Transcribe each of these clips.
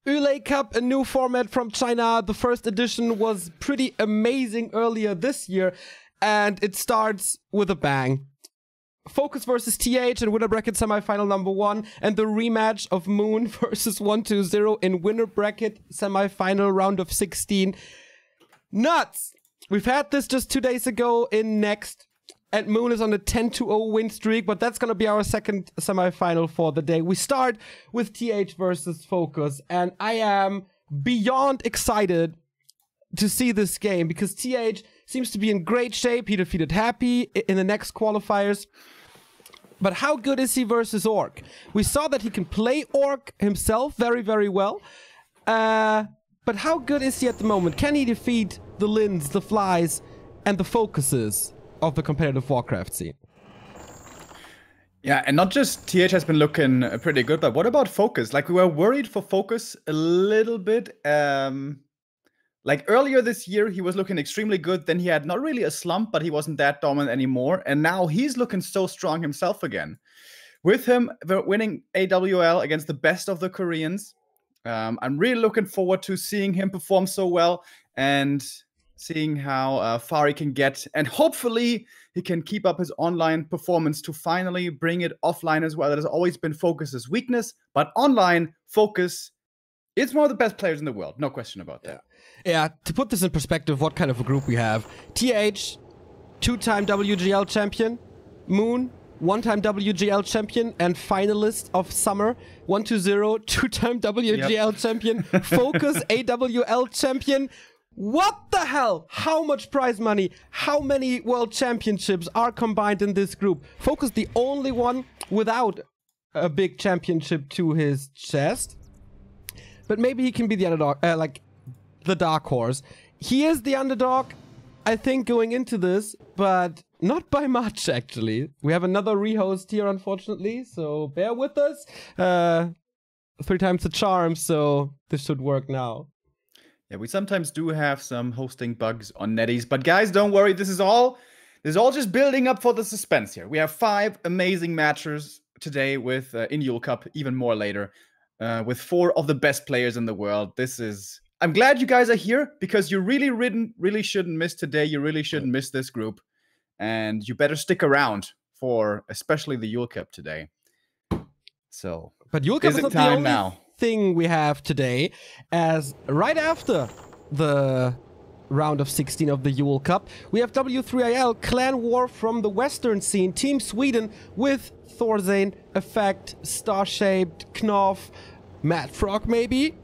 Yule Cup, a new format from China. The first edition was pretty amazing earlier this year, and it starts with a bang. FoCuS versus TH in Winnerbracket semifinal number 1, and the rematch of Moon versus 120 in Winnerbracket semifinal round of 16. Nuts! We've had this just 2 days ago in Next, and Moon is on a 10-0 win streak, but that's gonna be our second semifinal for the day. We start with TH versus FoCuS, and I am beyond excited to see this game because TH seems to be in great shape. He defeated Happy in the next qualifiers. But how good is he versus ORC? We saw that he can play ORC himself very, very well. But how good is he at the moment? Can he defeat the Lins, the Flies, and the FoCuSes of the competitive Warcraft scene? Yeah, and not just TH has been looking pretty good, but what about FoCuS? Like, we were worried for FoCuS a little bit. Like earlier this year, he was looking extremely good. Then he had not really a slump, but he wasn't that dominant anymore. And now he's looking so strong himself again. With him winning AWL against the best of the Koreans, I'm really looking forward to seeing him perform so well and seeing how far he can get. And hopefully he can keep up his online performance to finally bring it offline as well. That has always been FoCuS's weakness, but online, FoCuS is one of the best players in the world. No question about that. Yeah, to put this in perspective, what kind of a group we have. TH, 2-time WGL champion. Moon, 1-time WGL champion and finalist of Summer. 120, 2-time WGL champion. FoCuS, AWL champion. What the hell? How much prize money? How many world championships are combined in this group? FoCuS the only one without a big championship to his chest. But maybe he can be the underdog, like the dark horse. He is the underdog, I think, going into this, but not by much, actually. We have another rehost here, unfortunately, so bear with us. 3 times the charm, so this should work now. Yeah, we sometimes do have some hosting bugs on Netties, but guys, don't worry. This is all just building up for the suspense here. We have 5 amazing matches today with in Yule Cup, even more later, with 4 of the best players in the world. I'm glad you guys are here because you really shouldn't miss today. You really shouldn't miss this group, and you better stick around for especially the Yule Cup today. So, but Yule Cup is not the only thing we have today, as right after the round of 16 of the Yule Cup, we have W3IL Clan War from the Western scene, Team Sweden with Thorzane, Effect, Star-Shaped, Knopf, Mad Frog maybe,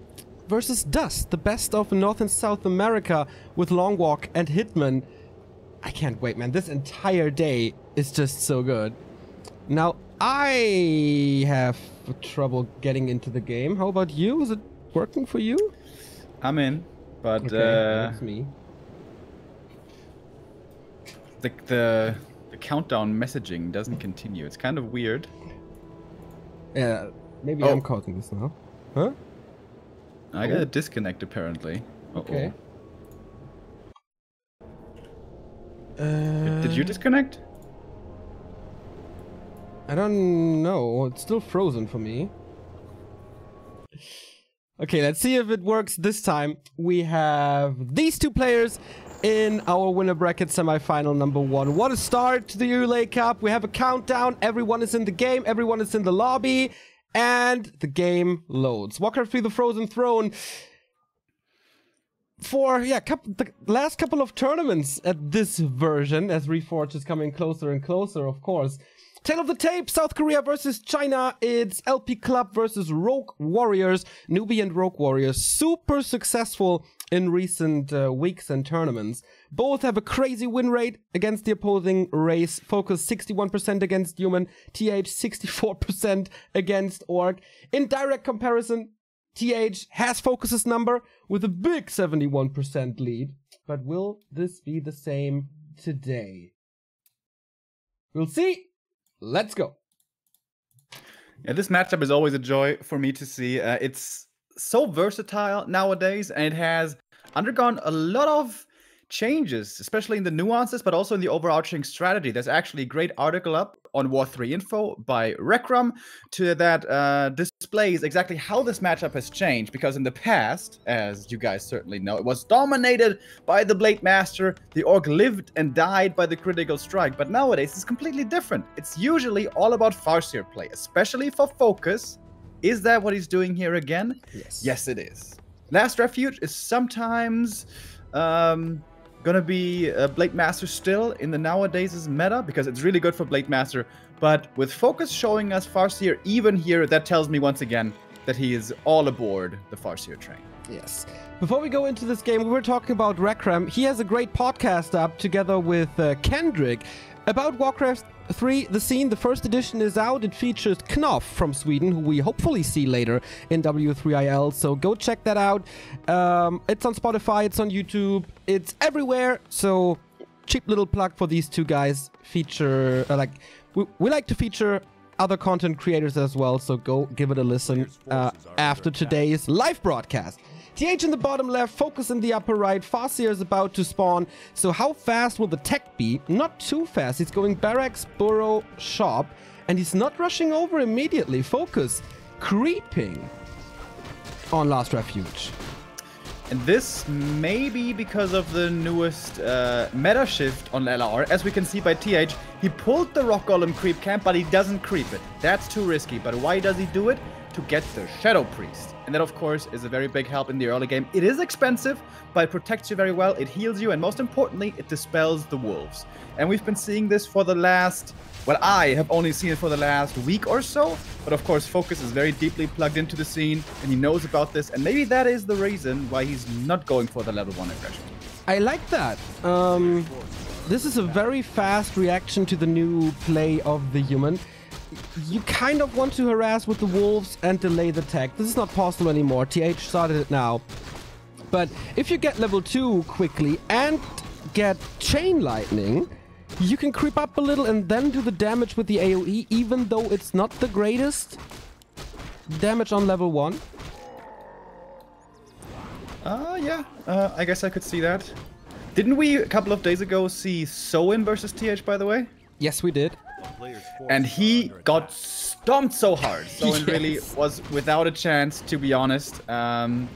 versus Dust, the best of North and South America with Longwalk and Hitman. I can't wait, man. This entire day is just so good. Now, I have trouble getting into the game. How about you? Is it working for you? I'm in, but okay, that's me. The countdown messaging doesn't continue. It's kind of weird. Yeah, maybe I'm causing this now. Huh? I got a disconnect apparently. Okay. Did you disconnect? I don't know. It's still frozen for me. Okay, let's see if it works this time. We have these 2 players in our Winnerbracket semifinal number 1. What a start to the Yule Cup. We have a countdown. Everyone is in the game. Everyone is in the lobby. And the game loads. Warcraft 3 The Frozen Throne. For, the last couple of tournaments at this version, as Reforged is coming closer and closer, of course. Tale of the Tape, South Korea versus China. It's LP Club versus Rogue Warriors. Newbie and Rogue Warriors, super successful in recent weeks and tournaments. Both have a crazy win rate against the opposing race. FoCuS 61% against Human, TH 64% against Orc. In direct comparison, TH has FoCuS's number with a big 71% lead. But will this be the same today? We'll see. Let's go. Yeah, this matchup is always a joy for me to see. It's so versatile nowadays, and it has undergone a lot of changes, especially in the nuances, but also in the overarching strategy. There's actually a great article up on War 3 Info by Rekram that displays exactly how this matchup has changed. Because in the past, as you guys certainly know, it was dominated by the Blade Master. The Orc lived and died by the critical strike. But nowadays, it's completely different. It's usually all about Farseer play, especially for FoCuS. Is that what he's doing here again? Yes. Yes, it is. Last Refuge is sometimes gonna be Blade Master still in the nowadays' meta, because it's really good for Blade Master. But with FoCuS showing us Farseer even here, that tells me once again that he is all aboard the Farseer train. Yes. Before we go into this game, we were talking about Rekram. He has a great podcast up together with Kendrick about Warcraft 3, the scene. The first edition is out. It features Knopf from Sweden, who we hopefully see later in W3IL. So go check that out. It's on Spotify, it's on YouTube, it's everywhere. So cheap little plug for these two guys. Feature, we like to feature other content creators as well. So go give it a listen after today's live broadcast. TH in the bottom left, FoCuS in the upper right, Farseer is about to spawn. So how fast will the tech be? Not too fast. He's going barracks, burrow, shop, and he's not rushing over immediately. FoCuS creeping on Last Refuge. And this may be because of the newest meta shift on LR. As we can see by TH, he pulled the Rock Golem creep camp, but he doesn't creep it. That's too risky. But why does he do it? To get the Shadow Priest. And that, of course, is a very big help in the early game. It is expensive, but it protects you very well. It heals you, and most importantly, it dispels the wolves. And we've been seeing this for the last... Well, I have only seen it for the last week or so. But of course, FoCuS is very deeply plugged into the scene, and he knows about this. And maybe that is the reason why he's not going for the level 1 aggression. I like that. This is a very fast reaction to the new play of the human. You kind of want to harass with the wolves and delay the tech. This is not possible anymore. TH started it now. But if you get level 2 quickly and get Chain Lightning, you can creep up a little and then do the damage with the AoE, even though it's not the greatest damage on level 1. Yeah. I guess I could see that. Didn't we, a couple of days ago, see Soin versus TH, by the way? Yes, we did. And he got stomped so hard. Soin really was without a chance, to be honest. But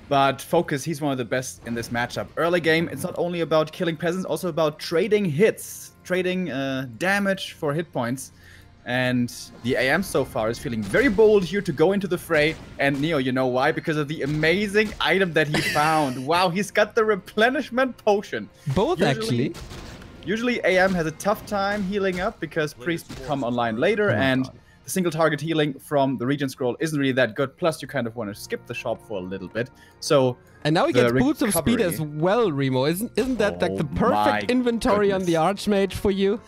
FoCuS, he's one of the best in this matchup. Early game, it's not only about killing peasants, also about trading hits, trading damage for hit points. And the AM so far is feeling very bold here to go into the fray. And Neo, you know why? Because of the amazing item that he found. Wow, he's got the replenishment potion. Both, actually. Usually AM has a tough time healing up because priests come online later, and the single target healing from the Regent Scroll isn't really that good. Plus, you kind of want to skip the shop for a little bit. So, and now he gets boots of speed as well, Remo. Isn't that like the perfect inventory on the Archmage for you?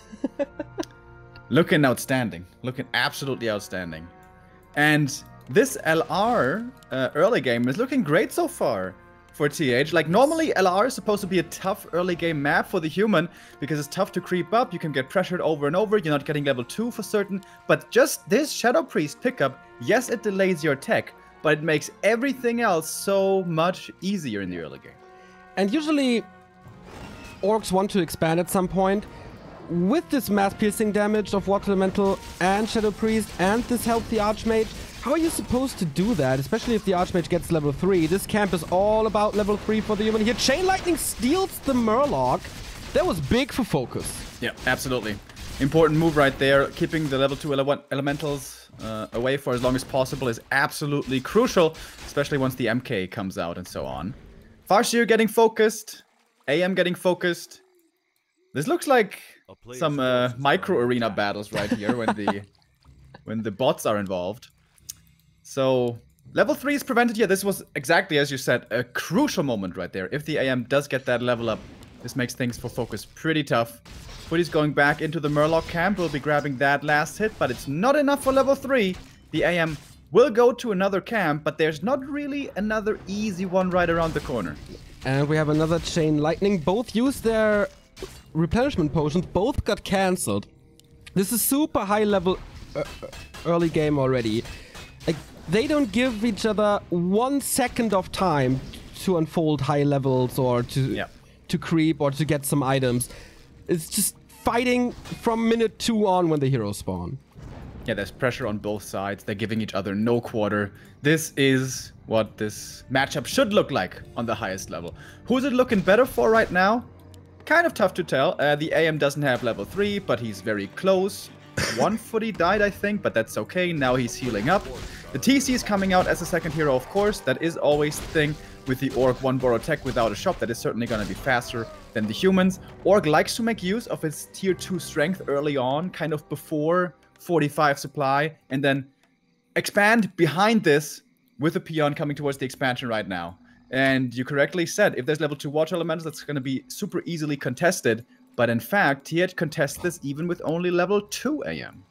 Looking outstanding. Looking absolutely outstanding. And this LR early game is looking great so far for TH. Like, normally LR is supposed to be a tough early game map for the human because it's tough to creep up. You can get pressured over and over. You're not getting level 2 for certain. But just this Shadow Priest pickup, yes, it delays your tech, but it makes everything else so much easier in the early game. And usually orcs want to expand at some point. With this mass piercing damage of Water Elemental and Shadow Priest and this healthy Archmage, how are you supposed to do that, especially if the Archmage gets level 3? This camp is all about level 3 for the human. Here, Chain Lightning steals the Murloc. That was big for FoCuS. Yeah, absolutely. Important move right there. Keeping the level 2 elementals away for as long as possible is absolutely crucial, especially once the MK comes out and so on. Farseer getting focused. AM getting focused. This looks like some micro arena battles right here when the bots are involved. So level 3 is prevented here. This was exactly as you said, a crucial moment right there. If the AM does get that level up, this makes things for FoCuS pretty tough. Footy's going back into the Murloc camp. We'll be grabbing that last hit, but it's not enough for level 3. The AM will go to another camp, but there's not really another easy one right around the corner. And we have another Chain Lightning. Both used their replenishment potions. Both got cancelled. This is super high level early game already. Like, they don't give each other 1 second of time to unfold high levels or to to creep or to get some items. It's just fighting from minute 2 on when the heroes spawn. Yeah, there's pressure on both sides. They're giving each other no quarter. This is what this matchup should look like on the highest level. Who's it looking better for right now? Kind of tough to tell. The AM doesn't have level 3, but he's very close. 1 foot he died, I think, but that's okay. Now he's healing up. The TC is coming out as a second hero, of course. That is always the thing with the Orc 1 borrow tech without a shop. That is certainly going to be faster than the humans. Orc likes to make use of his tier 2 strength early on, kind of before 45 supply, and then expand behind this with a peon coming towards the expansion right now. And you correctly said, if there's level 2 water elements, that's going to be super easily contested. But in fact, TH contests this even with only level 2 AM.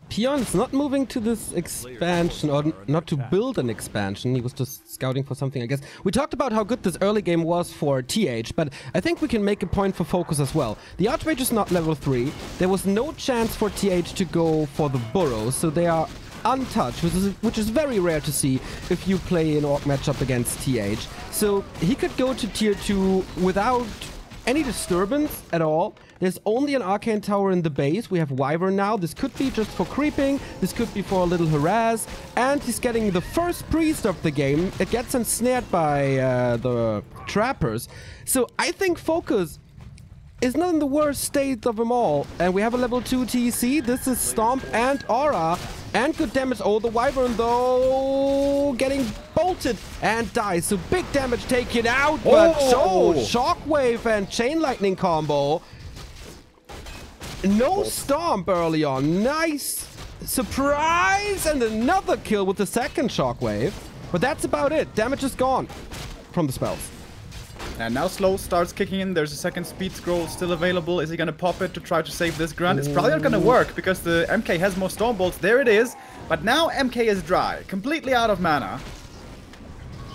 Peon's not moving to this expansion, or not to build an expansion. He was just scouting for something, I guess. We talked about how good this early game was for TH, but I think we can make a point for FoCuS as well. The Archmage is not level 3. There was no chance for TH to go for the burrows, so they are untouched, which is very rare to see if you play an Orc matchup against TH. So he could go to tier 2 without any disturbance at all. There's only an Arcane Tower in the base. We have Wyvern now. This could be just for creeping. This could be for a little harass. And he's getting the first priest of the game. It gets ensnared by the trappers. So I think FoCuS is not in the worst state of them all. And we have a level 2 TC. This is Stomp and Aura. And good damage. Oh, the Wyvern, though, getting bolted and dies. So big damage taken out. But Shockwave and Chain Lightning combo. No Stomp early on. Nice surprise. And another kill with the second Shockwave. But that's about it. Damage is gone from the spells. And now Slow starts kicking in. There's a second speed scroll still available. Is he going to pop it to try to save this grunt? It's probably not going to work because the MK has more Storm Bolts. There it is. But now MK is dry. Completely out of mana.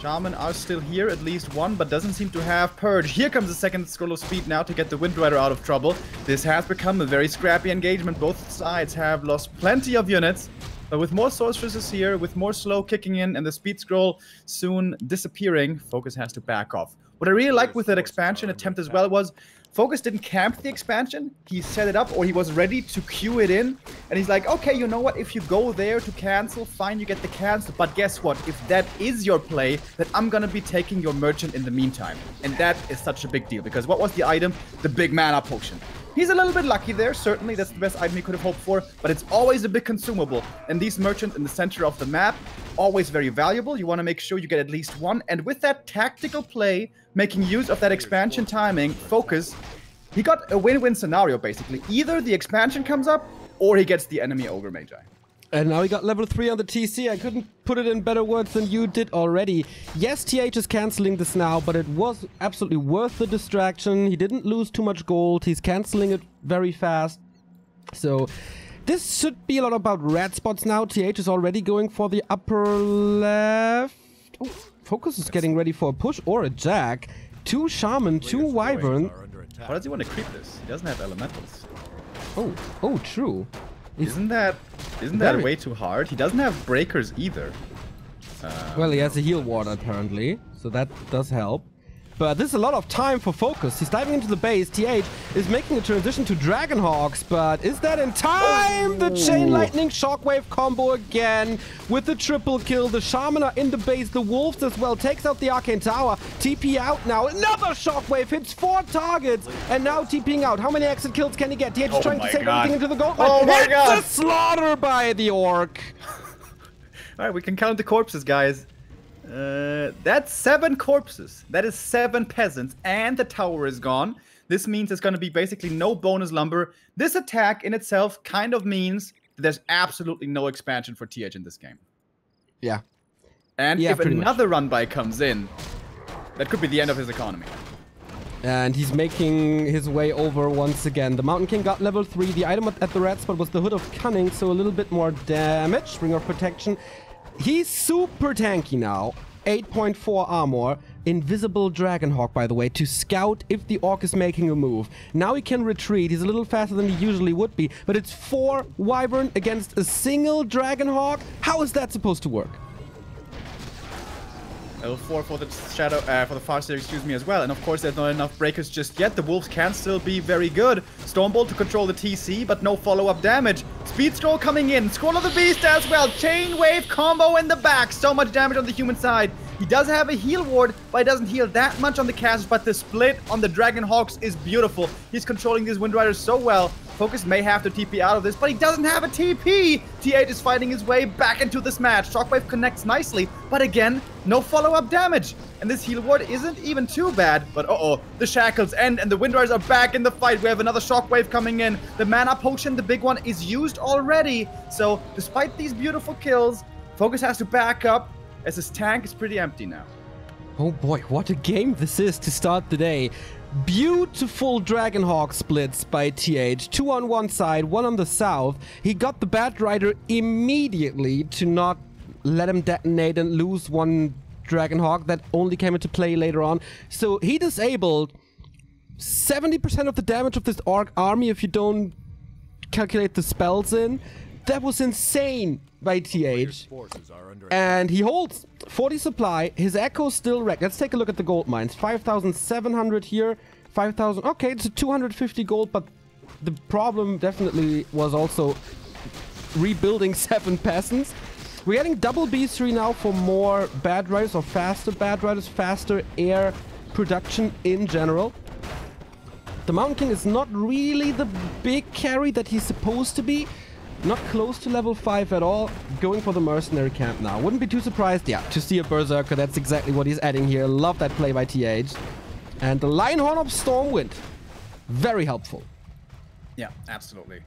Shaman are still here, at least one, but doesn't seem to have Purge. Here comes the second scroll of speed now to get the Wind Rider out of trouble. This has become a very scrappy engagement. Both sides have lost plenty of units. But with more sorceresses here, with more Slow kicking in, and the speed scroll soon disappearing, FoCuS has to back off. What I really liked with that expansion attempt as well was FoCuS didn't camp the expansion. He set it up, or he was ready to queue it in. And he's like, okay, you know what? If you go there to cancel, fine, you get the cancel. But guess what? If that is your play, then I'm going to be taking your merchant in the meantime. And that is such a big deal. Because what was the item? The big mana potion. He's a little bit lucky there, certainly. That's the best item he could have hoped for. But it's always a big consumable. And these merchants in the center of the map, always very valuable. You want to make sure you get at least one. And with that tactical play, making use of that expansion timing, FoCuS, he got a win-win scenario, basically. Either the expansion comes up, or he gets the enemy Ogre Magi. And now he got level 3 on the TC. I couldn't put it in better words than you did already. Yes, TH is cancelling this now, but it was absolutely worth the distraction. He didn't lose too much gold. He's cancelling it very fast. So this should be a lot about red spots now. TH is already going for the upper left. Oh, FoCuS is getting ready for a push or a jack. 2 Shaman, 2 Wyvern. Why does he want to creep this? He doesn't have elementals. Oh, true. Isn't that way too hard? He doesn't have breakers either. Well, he has a heal ward apparently, so that does help. But this is a lot of time for FoCuS. He's diving into the base. TH is making a transition to Dragonhawks, but is that in time? The Chain Lightning Shockwave combo again with the triple kill. The Shaman are in the base. The Wolves as well. Takes out the Arcane Tower. TP out now. Another Shockwave hits 4 targets. And now TPing out. How many exit kills can he get? TH is trying to save everything into the gold mine. Oh my god! It's a slaughter by the Orc. Alright, we can count the corpses, guys. That's 7 corpses. That is 7 peasants, and the tower is gone. This means there's going to be basically no bonus lumber. This attack in itself kind of means that there's absolutely no expansion for TH in this game. Yeah. And if another run-by comes in, that could be the end of his economy. And he's making his way over once again. The Mountain King got level 3. The item at the red spot was the Hood of Cunning, so a little bit more damage. Ring of Protection. He's super tanky now. 8.4 armor. Invisible Dragonhawk, by the way, to scout if the Orc is making a move. Now he can retreat. He's a little faster than he usually would be. But it's 4 Wyvern against a single Dragonhawk. How is that supposed to work? L4 for the Shadow, for the Farseer, excuse me, as well. And of course, there's not enough breakers just yet. The Wolves can still be very good. Stormbolt to control the TC, but no follow-up damage. Speed Scroll coming in. Scroll of the Beast as well. Chain Wave combo in the back. So much damage on the human side. He does have a heal ward, but he doesn't heal that much on the casters. But the split on the Dragonhawks is beautiful. He's controlling these Wind Riders so well. FoCuS may have to TP out of this, but he doesn't have a TP! TH is fighting his way back into this match. Shockwave connects nicely, but again, no follow-up damage. And this heal ward isn't even too bad, but the shackles end and the Wind Riders are back in the fight. We have another Shockwave coming in. The mana potion, the big one, is used already. So, despite these beautiful kills, FoCuS has to back up as his tank is pretty empty now. Oh boy, what a game this is to start the day. Beautiful Dragonhawk splits by TH. 2 on one side, 1 on the south. He got the Bat Rider immediately to not let him detonate and lose one Dragonhawk that only came into play later on. So he disabled 70% of the damage of this Orc army if you don't calculate the spells in. That was insane by TH. And he holds 40 supply. His Echo's still wrecked. Let's take a look at the gold mines. 5,700 here. 5,000. Okay, it's 250 gold, but the problem definitely was also rebuilding 7 peasants. We're getting double B3 now for more Bad Riders or faster Bad Riders, faster air production in general. The Mountain King is not really the big carry that he's supposed to be. Not close to level 5 at all. Going for the mercenary camp now. Wouldn't be too surprised, yeah, to see a Berserker. That's exactly what he's adding here. Love that play by TH. And the Lionhorn of Stormwind. Very helpful. Yeah, absolutely.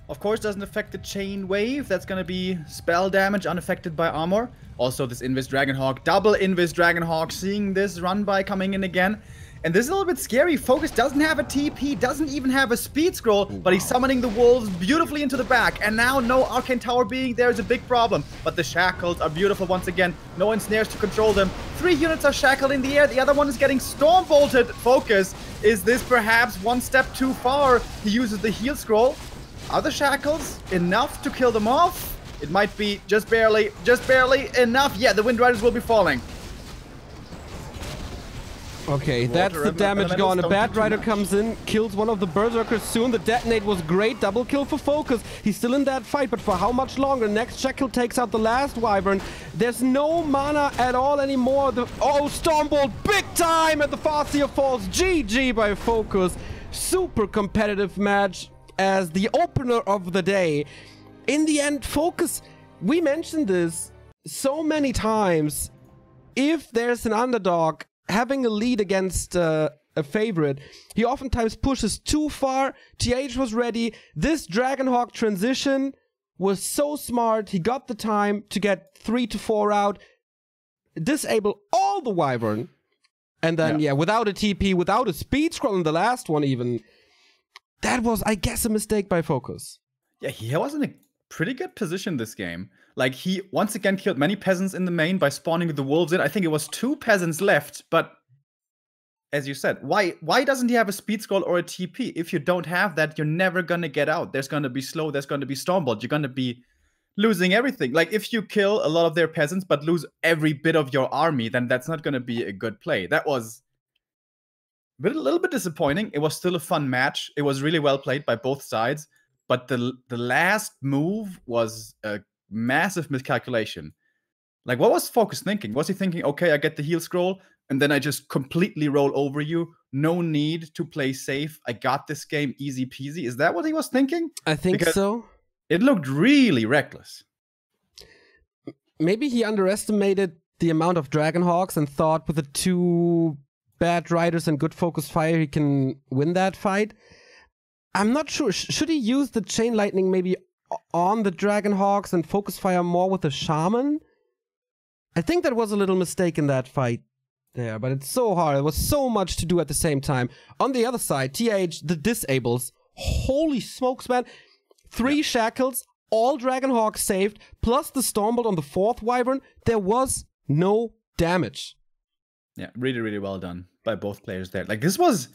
Of course, doesn't affect the Chain Wave. That's going to be spell damage unaffected by armor. Also, this Invis Dragonhawk, double Invis Dragonhawk, seeing this run by coming in again. And this is a little bit scary. FoCuS doesn't have a TP, doesn't even have a speed scroll, but he's summoning the wolves beautifully into the back. And now no Arcane Tower being there is a big problem. But the shackles are beautiful once again. No ensnares to control them. 3 units are shackled in the air. The other one is getting storm bolted. FoCuS, is this perhaps one step too far? He uses the heal scroll. Are the shackles enough to kill them off? It might be just barely enough. Yeah, the Wind Riders will be falling. Okay, that's the damage gone. A Bat Rider comes in, kills one of the Berserkers soon. The detonate was great. Double kill for FoCuS. He's still in that fight, but for how much longer? Next Shackle takes out the last Wyvern. There's no mana at all anymore. Stormbolt, big time at the Farseer falls. GG by FoCuS. Super competitive match as the opener of the day. In the end, FoCuS, we mentioned this so many times. If there's an underdog having a lead against a favorite, he oftentimes pushes too far. TH was ready. This Dragonhawk transition was so smart. He got the time to get 3 to 4 out, disable all the Wyvern, and then, yeah, without a TP, without a speed scroll in the last one even, that was, I guess, a mistake by FoCuS. Yeah, he was in a pretty good position this game. Like, he once again killed many peasants in the main by spawning the wolves in. I think it was 2 peasants left, but as you said, why doesn't he have a speed scroll or a TP? If you don't have that, you're never gonna get out. There's gonna be slow, there's gonna be stormbolt, you're gonna be losing everything. Like, if you kill a lot of their peasants but lose every bit of your army, then that's not gonna be a good play. That was a little bit disappointing. It was still a fun match. It was really well played by both sides, but the last move was a massive miscalculation. Like, what was FoCuS thinking? Was he thinking, okay, I get the heal scroll, and then I just completely roll over you? No need to play safe. I got this game easy peasy. Is that what he was thinking? I think so. It looked really reckless. Maybe he underestimated the amount of Dragonhawks and thought with the 2 Bad Riders and good focus fire he can win that fight. I'm not sure. Should he use the Chain Lightning maybe on the Dragonhawks and focus fire more with the Shaman? I think that was a little mistake in that fight there, but it's so hard. There was so much to do at the same time. On the other side, TH, the disables. Holy smokes, man. 3 shackles, all Dragonhawks saved, plus the Stormbolt on the 4th Wyvern. There was no damage. Yeah, really, really well done by both players there. Like, this was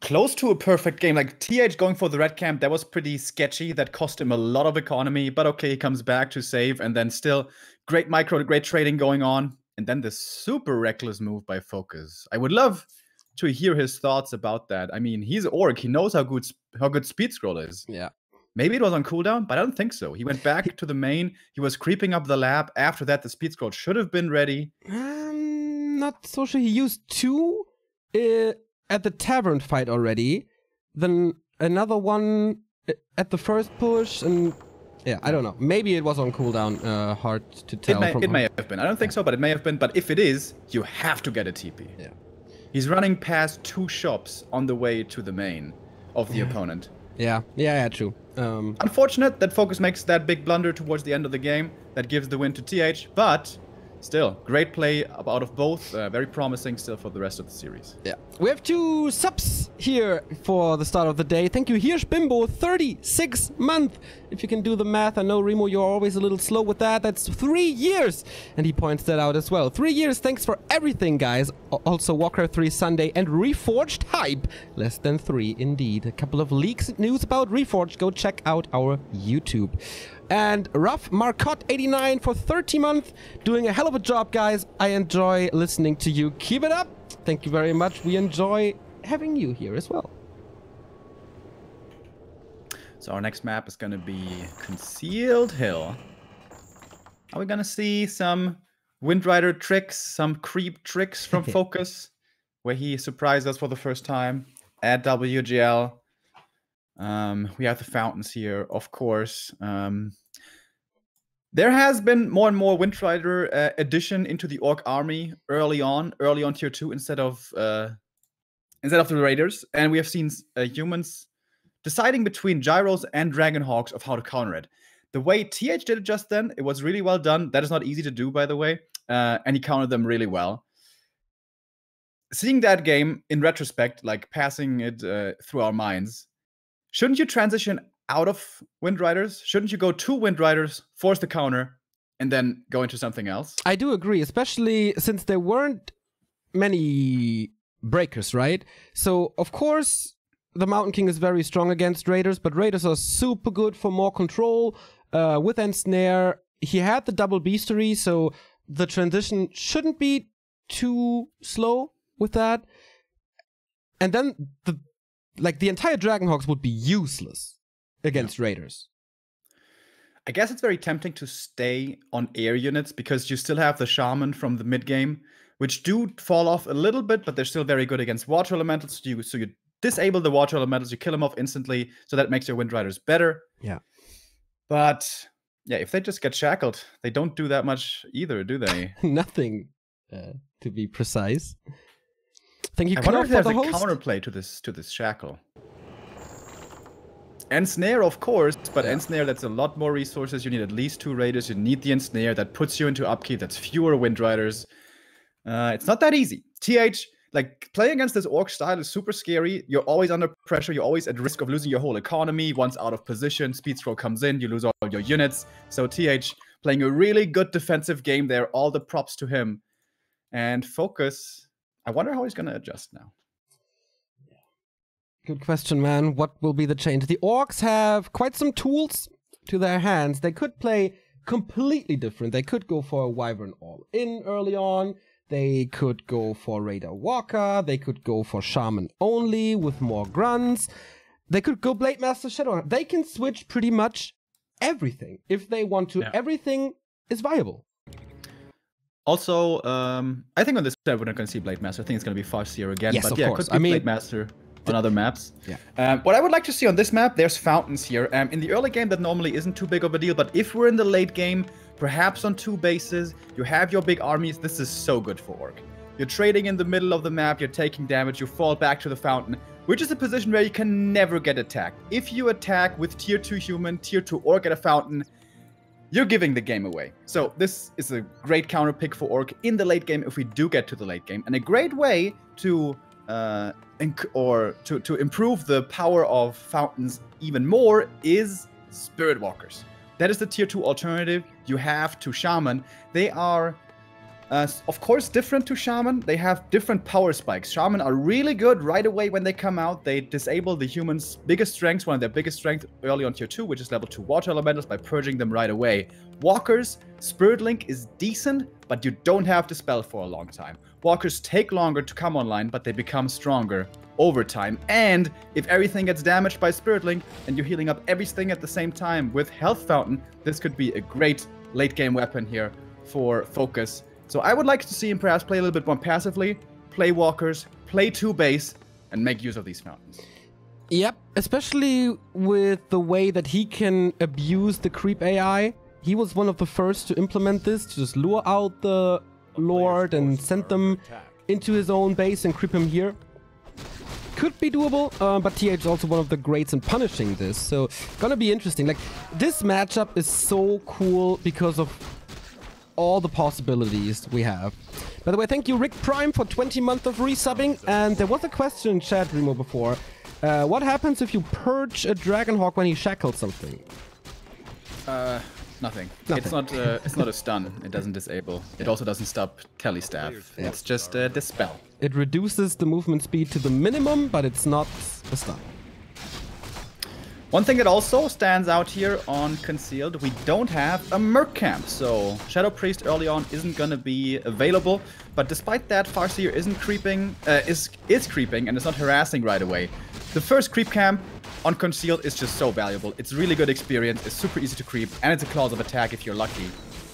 close to a perfect game. Like, TH going for the red camp, that was pretty sketchy. That cost him a lot of economy, but okay, he comes back to save, and then still great micro, great trading going on. And then the super reckless move by FoCuS. I would love to hear his thoughts about that. I mean, he's Orc. He knows how good speed scroll is. Yeah. Maybe it was on cooldown, but I don't think so. He went back to the main. He was creeping up the lab. After that, the speed scroll should have been ready. Not so sure. He used 2 at the tavern fight already. Then another one at the first push. And yeah, I don't know. Maybe it was on cooldown. Hard to tell. It may have been. I don't think so, but it may have been. But if it is, you have to get a TP. Yeah. He's running past 2 shops on the way to the main of the opponent. Yeah, true. Unfortunate that FoCuS makes that big blunder towards the end of the game. That gives the win to TH, but still, great play out of both. Very promising still for the rest of the series. Yeah. We have 2 subs here for the start of the day. Thank you, Hirsch Bimbo, 36 month. If you can do the math, I know, Remo, you're always a little slow with that. That's 3 years. And he points that out as well. 3 years, thanks for everything, guys. Also, Warcraft 3 Sunday and Reforged hype. Less than 3, indeed. A couple of leaks news about Reforged. Go check out our YouTube. And Ruff Marcotte 89 for 30 months. Doing a hell of a job, guys. I enjoy listening to you. Keep it up. Thank you very much. We enjoy having you here as well. So our next map is going to be Concealed Hill. Are we going to see some Windrider tricks, some creep tricks from FoCuS, where he surprised us for the first time at WGL? We have the fountains here, of course. There has been more and more Windrider addition into the Orc army early on tier 2 instead of the Raiders, and we have seen humans deciding between Gyros and Dragonhawks of how to counter it. The way TH did it just then, it was really well done. That is not easy to do, by the way, and he countered them really well. Seeing that game in retrospect, like passing it through our minds, shouldn't you transition out of Windriders? Shouldn't you go 2 Windriders, force the counter, and then go into something else? I do agree, especially since there weren't many breakers, right? So, of course, the Mountain King is very strong against Raiders, but Raiders are super good for more control. With Ensnare, he had the double beastery, so the transition shouldn't be too slow with that. And then the entire Dragonhawks would be useless against Raiders. I guess it's very tempting to stay on air units because you still have the Shaman from the mid game, which do fall off a little bit, but they're still very good against Water Elementals. So you disable the Water Elementals, you kill them off instantly, so that makes your Windriders better. Yeah. But yeah, if they just get shackled, they don't do that much either, do they? Nothing, to be precise. Thank you, I wonder Knopf, if there's for the a host. counterplay to this shackle. Ensnare, of course, but Ensnare, that's a lot more resources. You need at least 2 Raiders. You need the Ensnare. That puts you into upkeep. That's fewer Windriders. It's not that easy. TH, like, playing against this Orc style is super scary. You're always under pressure. You're always at risk of losing your whole economy. Once out of position, speed scroll comes in, you lose all your units. So TH playing a really good defensive game there. All the props to him. And FoCuS, I wonder how he's going to adjust now. Good question, man. What will be the change? The Orcs have quite some tools to their hands. They could play completely different. They could go for a Wyvern all-in early on. They could go for Raider Walker. They could go for Shaman only with more grunts. They could go Blade Master Shadowhunter. They can switch pretty much everything if they want to. Yeah. Everything is viable. Also, I think on this set we're not going to see Blade Master. I think it's going to be Farseer again. Yes, but of yeah, course. Could be Blade Master on other maps. Yeah. What I would like to see on this map, there's fountains here. In the early game, that normally isn't too big of a deal, but if we're in the late game, perhaps on 2 bases, you have your big armies, this is so good for Orc. You're trading in the middle of the map, you're taking damage, you fall back to the fountain, which is a position where you can never get attacked. If you attack with tier 2 human, tier 2 Orc at a fountain, you're giving the game away. So this is a great counter pick for Orc in the late game if we do get to the late game, and a great way to improve the power of fountains even more is Spirit Walkers. That is the tier 2 alternative. You have to Shaman. They are, of course, different to Shaman. They have different power spikes. Shaman are really good right away when they come out. They disable the humans' biggest strengths, one of their biggest strengths early on tier 2, which is level 2 Water Elementals, by purging them right away. Walkers, Spirit Link is decent, but you don't have to spell for a long time. Walkers take longer to come online, but they become stronger over time. And if everything gets damaged by Spirit Link and you're healing up everything at the same time with Health Fountain, this could be a great late game weapon here for FoCuS. So I would like to see him perhaps play a little bit more passively, play Walkers, play 2 base, and make use of these fountains. Yep, especially with the way that he can abuse the creep AI. He was one of the first to implement this, to just lure out the Lord and send them into his own base and creep him here. Could be doable, but TH is also one of the greats in punishing this, so gonna be interesting. Like, this matchup is so cool because of all the possibilities we have. By the way, thank you Rick Prime for 20 months of resubbing, and there was a question in chat, Remo, before. What happens if you purge a Dragonhawk when he shackles something? Nothing. It's not a stun. It doesn't disable. It also doesn't stop Telestaff. It's just a dispel. It reduces the movement speed to the minimum, but it's not a stun. One thing that also stands out here on Concealed, we don't have a Merc Camp, so Shadow Priest early on isn't gonna be available. But despite that, Farseer isn't creeping, is creeping and is not harassing right away. The first creep camp on Concealed is just so valuable. It's really good experience, it's super easy to creep, and it's a clause of attack if you're lucky.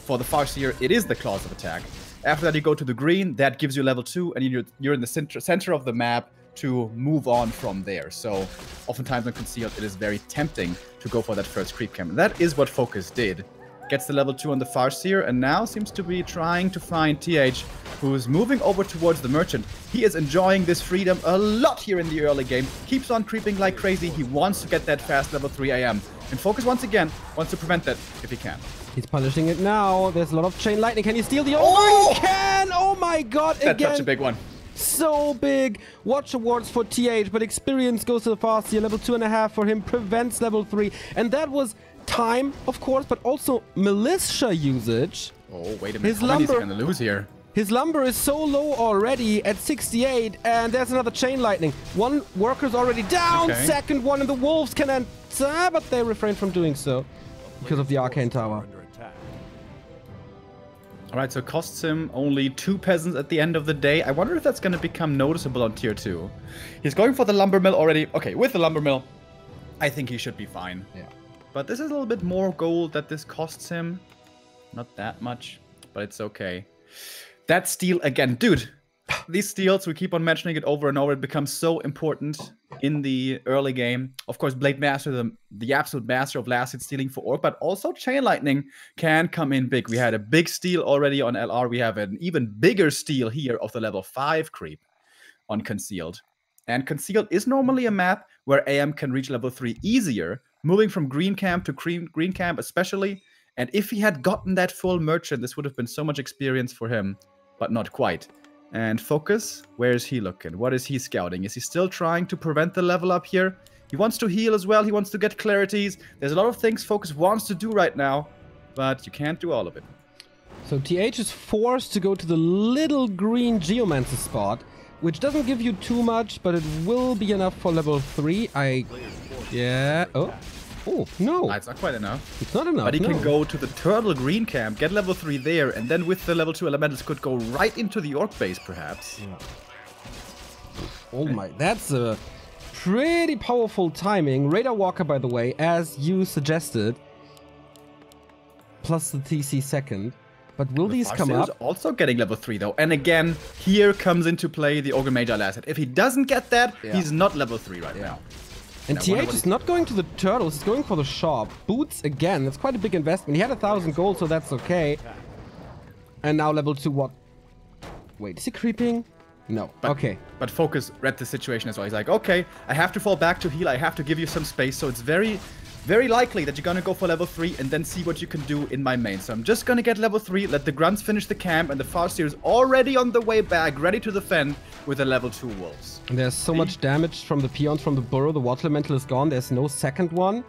For the Farseer, it is the clause of attack. After that, you go to the green, that gives you level 2, and you're in the center of the map to move on from there. So oftentimes on Concealed, it is very tempting to go for that first creep camp. And that is what FoCuS did. Gets the level 2 on the Farseer, and now seems to be trying to find TH, who's moving over towards the Merchant. He is enjoying this freedom a lot here in the early game. Keeps on creeping like crazy. He wants to get that fast level 3 AM. And FoCuS once again wants to prevent that if he can. He's punishing it now. There's a lot of Chain Lightning. Can he steal the... Oh, he can! Oh my god, again! That's such a big one. So big. Watch awards for TH, but experience goes to the Farseer. Level 2.5 for him, prevents level 3. And that was time, of course, but also militia usage. Oh, wait a minute. How many is he gonna lose here? His lumber is so low already at 68, and there's another Chain Lightning. One worker's already down, second one, and the Wolves can enter, but they refrain from doing so because of the Arcane Tower. Alright, so it costs him only 2 peasants at the end of the day. I wonder if that's going to become noticeable on tier 2. He's going for the lumber mill already. Okay, with the lumber mill, I think he should be fine. Yeah. But this is a little bit more gold that this costs him. Not that much, but it's okay. That steal again. Dude, these steals, we keep on mentioning it over and over. It becomes so important in the early game. Of course, Blade Master, the absolute master of last hit stealing for Orc, but also Chain Lightning can come in big. We had a big steal already on LR. We have an even bigger steal here of the level 5 creep on Concealed. And Concealed is normally a map where AM can reach level 3 easier, moving from green camp to green camp especially. And if he had gotten that full merchant, this would have been so much experience for him, but not quite. And FoCuS, where is he looking? What is he scouting? Is he still trying to prevent the level up here? He wants to heal as well. He wants to get clarities. There's a lot of things FoCuS wants to do right now, but you can't do all of it. So TH is forced to go to the little green Geomancer spot, which doesn't give you too much, but it will be enough for level 3. Yeah. Oh, no. It's not quite enough. It's not enough, but he can go to the Turtle Green Camp, get level 3 there, and then with the level 2 Elementals could go right into the Orc base, perhaps. Yeah. Oh my, that's a pretty powerful timing. Radar Walker, by the way, as you suggested. Plus the TC second. But will these come up? Also getting level 3 though. And again, here comes into play the Ogre Mage last hit. If he doesn't get that, he's not level 3 right now. And TH is not going to the turtles, he's going for the shop. Boots again, that's quite a big investment. He had 1,000 gold, so that's okay. And now level 2 what? Wait, is he creeping? No, okay. But FoCuS read the situation as well. He's like, okay, I have to fall back to heal, I have to give you some space, so it's very likely that you're gonna go for level 3 and then see what you can do in my main. So I'm just gonna get level 3, let the grunts finish the camp, and the Farseer is already on the way back, ready to defend with the level 2 wolves. And there's so much damage from the peons from the burrow. The water elemental is gone. There's no second one.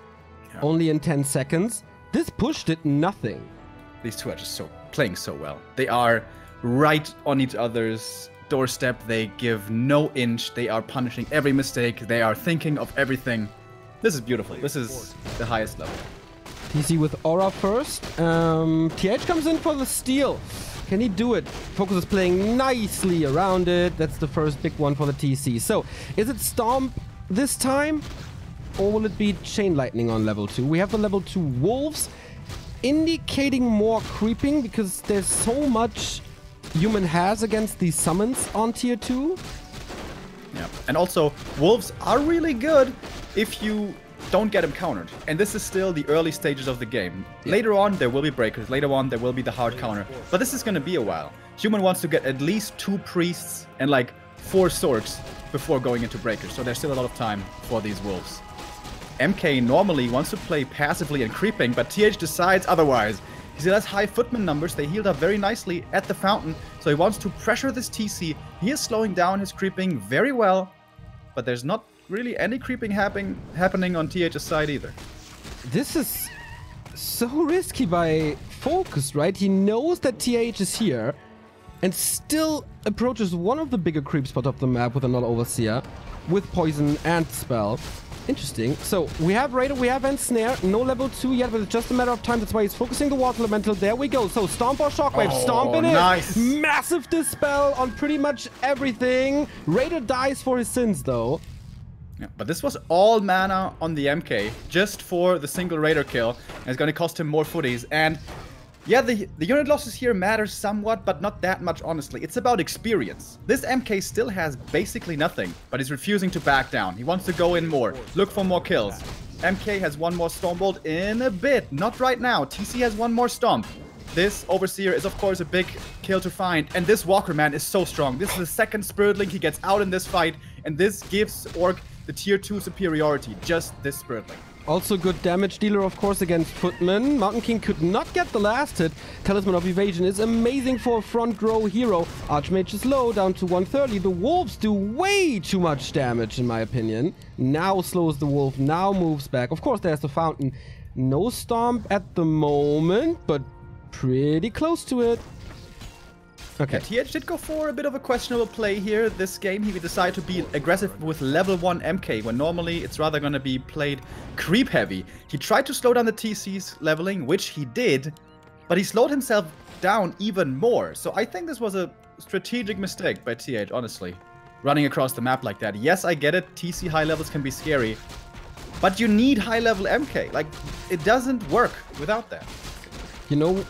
Yeah. Only in 10 seconds. This push did nothing. These two are just playing so well. They are right on each other's doorstep. They give no inch. They are punishing every mistake. They are thinking of everything. This is beautiful. This is the highest level. TC with Aura first. TH comes in for the steal. Can he do it? FoCuS is playing nicely around it. That's the first big one for the TC. So, is it Stomp this time? Or will it be Chain Lightning on level 2? We have the level 2 Wolves, indicating more creeping because there's so much Human has against these summons on tier 2. Yeah, and also, Wolves are really good if you don't get them countered. And this is still the early stages of the game. Yeah. Later on, there will be breakers. Later on, there will be the hard counter. But this is going to be a while. Human wants to get at least 2 priests and like 4 swords before going into breakers. So there's still a lot of time for these Wolves. MK normally wants to play passively and creeping, but TH decides otherwise. He still has high footman numbers. They healed up very nicely at the fountain. So he wants to pressure this TC. He is slowing down his creeping very well. But there's not really any creeping happening on TH's side either. This is so risky by FoCuS, right? He knows that TH is here and still approaches one of the bigger creep spots of the map with another Overseer with poison and spell. Interesting. So we have Raider, we have Ensnare, no level 2 yet, but it's just a matter of time. That's why he's focusing the Water Elemental. There we go. So Stomp or Shockwave. Oh, Stomp it nice. in. Massive Dispel on pretty much everything. Raider dies for his sins though. Yeah, but this was all mana on the MK, just for the single Raider kill, and it's going to cost him more footies. And yeah, the unit losses here matter somewhat, but not that much, honestly. It's about experience. This MK still has basically nothing, but he's refusing to back down. He wants to go in more, look for more kills. MK has one more Stormbolt in a bit, not right now. TC has one more Stomp. This Overseer is, of course, a big kill to find, and this Walker man is so strong. This is the second Spirit Link he gets out in this fight, and this gives Orc the tier 2 superiority, just this Spirit Link. Also good damage dealer, of course, against Footman. Mountain King could not get the last hit. Talisman of Evasion is amazing for a front row hero. Archmage is low, down to 130. The Wolves do way too much damage, in my opinion. Now slows the Wolf, now moves back. Of course, there's the Fountain. No Stomp at the moment, but pretty close to it. Okay. Yeah, TH did go for a bit of a questionable play here this game. He decided to be aggressive with level 1 MK, when normally it's rather going to be played creep heavy. He tried to slow down the TC's leveling, which he did, but he slowed himself down even more. So I think this was a strategic mistake by TH, honestly. Running across the map like that. Yes, I get it, TC high levels can be scary, but you need high level MK. Like, it doesn't work without that. You know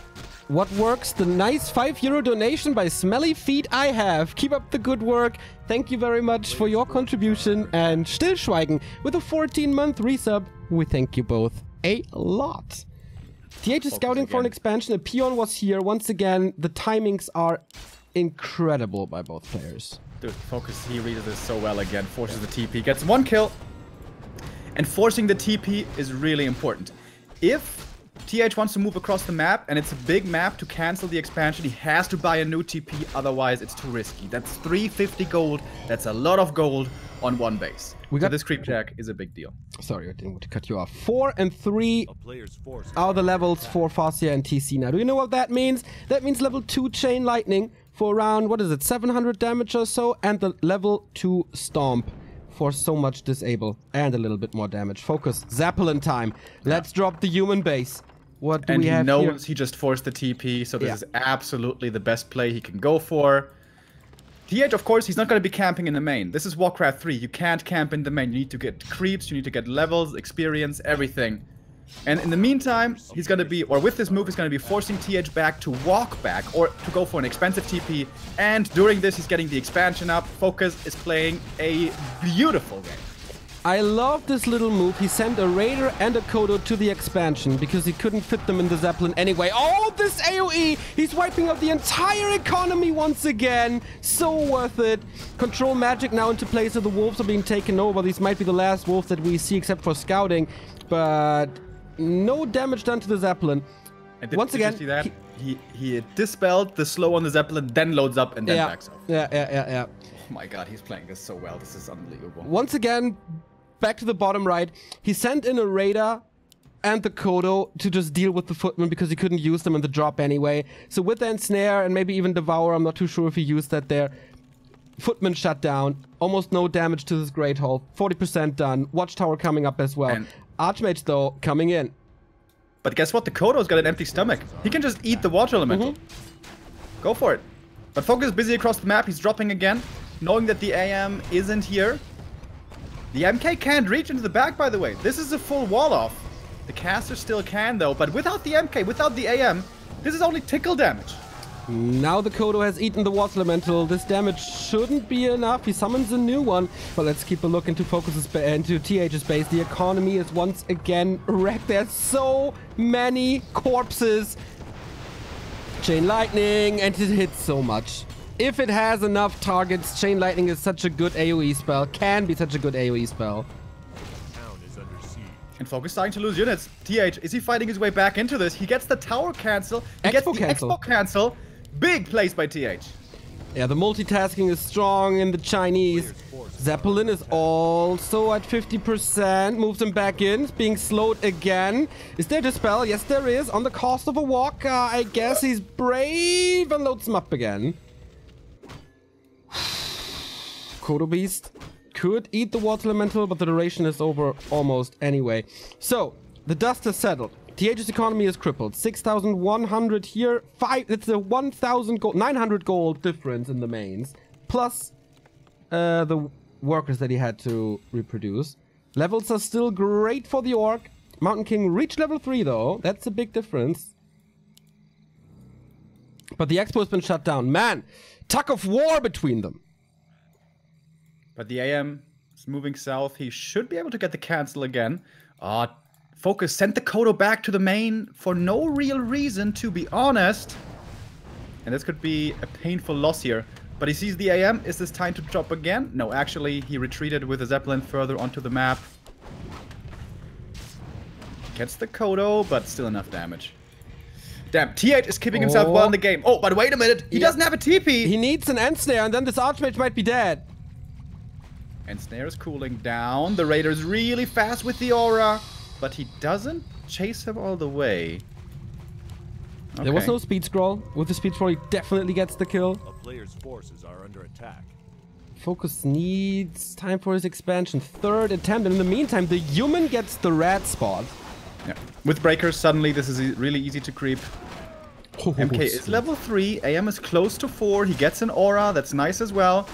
what works? The nice €5 donation by Smelly Feet I have. Keep up the good work. Thank you very much for your contribution. And Stillschweigen with a 14-month resub. We thank you both a lot. TH is scouting for an expansion. A peon was here. Once again, the timings are incredible by both players. Dude, FoCuS, he reads this so well again. Forces the TP. Gets 1 kill. And forcing the TP is really important. If TH wants to move across the map, and it's a big map to cancel the expansion, he has to buy a new TP, otherwise it's too risky. That's 350 gold, that's a lot of gold on one base. So this creep jack is a big deal. Sorry, I didn't want to cut you off. 4 and 3 are the levels for FoCuS and TC. Now, do you know what that means? That means level 2 Chain Lightning for around, what is it, 700 damage or so, and the level 2 Stomp for so much disable and a little bit more damage. FoCuS, Zeppelin time. Let's drop the human base. What do we have here? And he knows he just forced the TP, so this is absolutely the best play he can go for. TH, of course, he's not going to be camping in the main. This is Warcraft 3. You can't camp in the main. You need to get creeps, you need to get levels, experience, everything. And in the meantime, he's going to be, or with this move, he's going to be forcing TH back to walk back, or to go for an expensive TP. And during this, he's getting the expansion up. FoCuS is playing a beautiful game. I love this little move. He sent a Raider and a Kodo to the expansion because he couldn't fit them in the Zeppelin anyway. Oh, this AoE! He's wiping out the entire economy once again. So worth it. Control magic now into place, so the wolves are being taken over. These might be the last wolves that we see except for scouting. But no damage done to the Zeppelin. And once again, did you see that? He dispelled the slow on the Zeppelin, then loads up and then backs off. Yeah. Oh my god, he's playing this so well. This is unbelievable. Once again, back to the bottom right. He sent in a Raider and the Kodo to just deal with the Footman because he couldn't use them in the drop anyway. So with the Ensnare and maybe even Devour, I'm not too sure if he used that there. Footman shut down. Almost no damage to this Great Hall. 40% done. Watchtower coming up as well. And Archmage, though, coming in. But guess what? The Kodo's got an empty stomach. He can just eat the Water Elemental. Go for it. But FoCuS is busy across the map. He's dropping again, knowing that the AM isn't here. The MK can't reach into the back, by the way. This is a full wall off. The caster still can, though. But without the MK, without the AM, this is only tickle damage. Now the Kodo has eaten the Water Elemental. This damage shouldn't be enough. He summons a new one. But let's keep a look into into TH's base. The economy is once again wrecked. There's so many corpses. Chain Lightning, and it hits so much. If it has enough targets, Chain Lightning is such a good AoE spell. Can be such a good AoE spell. And FoCuS starting to lose units. TH, is he fighting his way back into this? He gets the tower cancel. He gets the Expo cancel. Big plays by TH. Yeah, the multitasking is strong in the Chinese. Zeppelin is also at 50%. Moves him back in. It's being slowed again. Is there Dispel? Yes, there is. On the cost of a walk. I guess he's brave and loads him up again. Kodo Beast could eat the Water Elemental, but the duration is over almost anyway. So, the dust has settled. TH's economy is crippled. 6,100 here. It's a 1,000 gold, 900 gold difference in the mains. Plus the workers that he had to reproduce. Levels are still great for the Orc. Mountain King reached level 3 though. That's a big difference. But the Expo has been shut down. Man, tug of war between them. But the AM is moving south. He should be able to get the cancel again. FoCuS sent the Kodo back to the main for no real reason, to be honest. And this could be a painful loss here. But he sees the AM. Is this time to drop again? No, actually, he retreated with the Zeppelin further onto the map. Gets the Kodo, but still enough damage. Damn, TH is keeping himself well in the game. Oh, but wait a minute. He doesn't have a TP. He needs an End Snare, and then this Archmage might be dead. End Snare is cooling down. The Raider is really fast with the aura. But he doesn't chase him all the way. Okay. There was no speed scroll. With the speed scroll, he definitely gets the kill. A player's forces are under attack. FoCuS needs time for his expansion. Third attempt. And in the meantime, the human gets the red spot. Yeah. With breakers, suddenly this is really easy to creep. MK is level 3. AM is close to 4. He gets an aura. That's nice as well.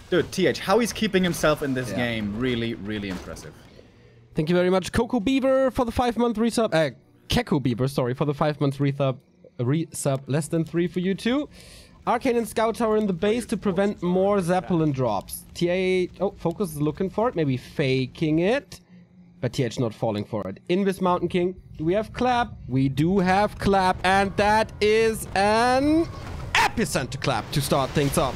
Dude, TH, how he's keeping himself in this game. Really, really impressive. Thank you very much, Coco Beaver, for the 5-month resub. Keko Beaver, sorry, for the 5-month resub. Less than 3 for you too. Arcane and Scout Tower in the base to prevent more Zeppelin drops. TH... Oh, FoCuS is looking for it. Maybe faking it. But TH not falling for it. Invis Mountain King. Do we have Clap? We do have Clap. And that is an epicenter clap to start things off.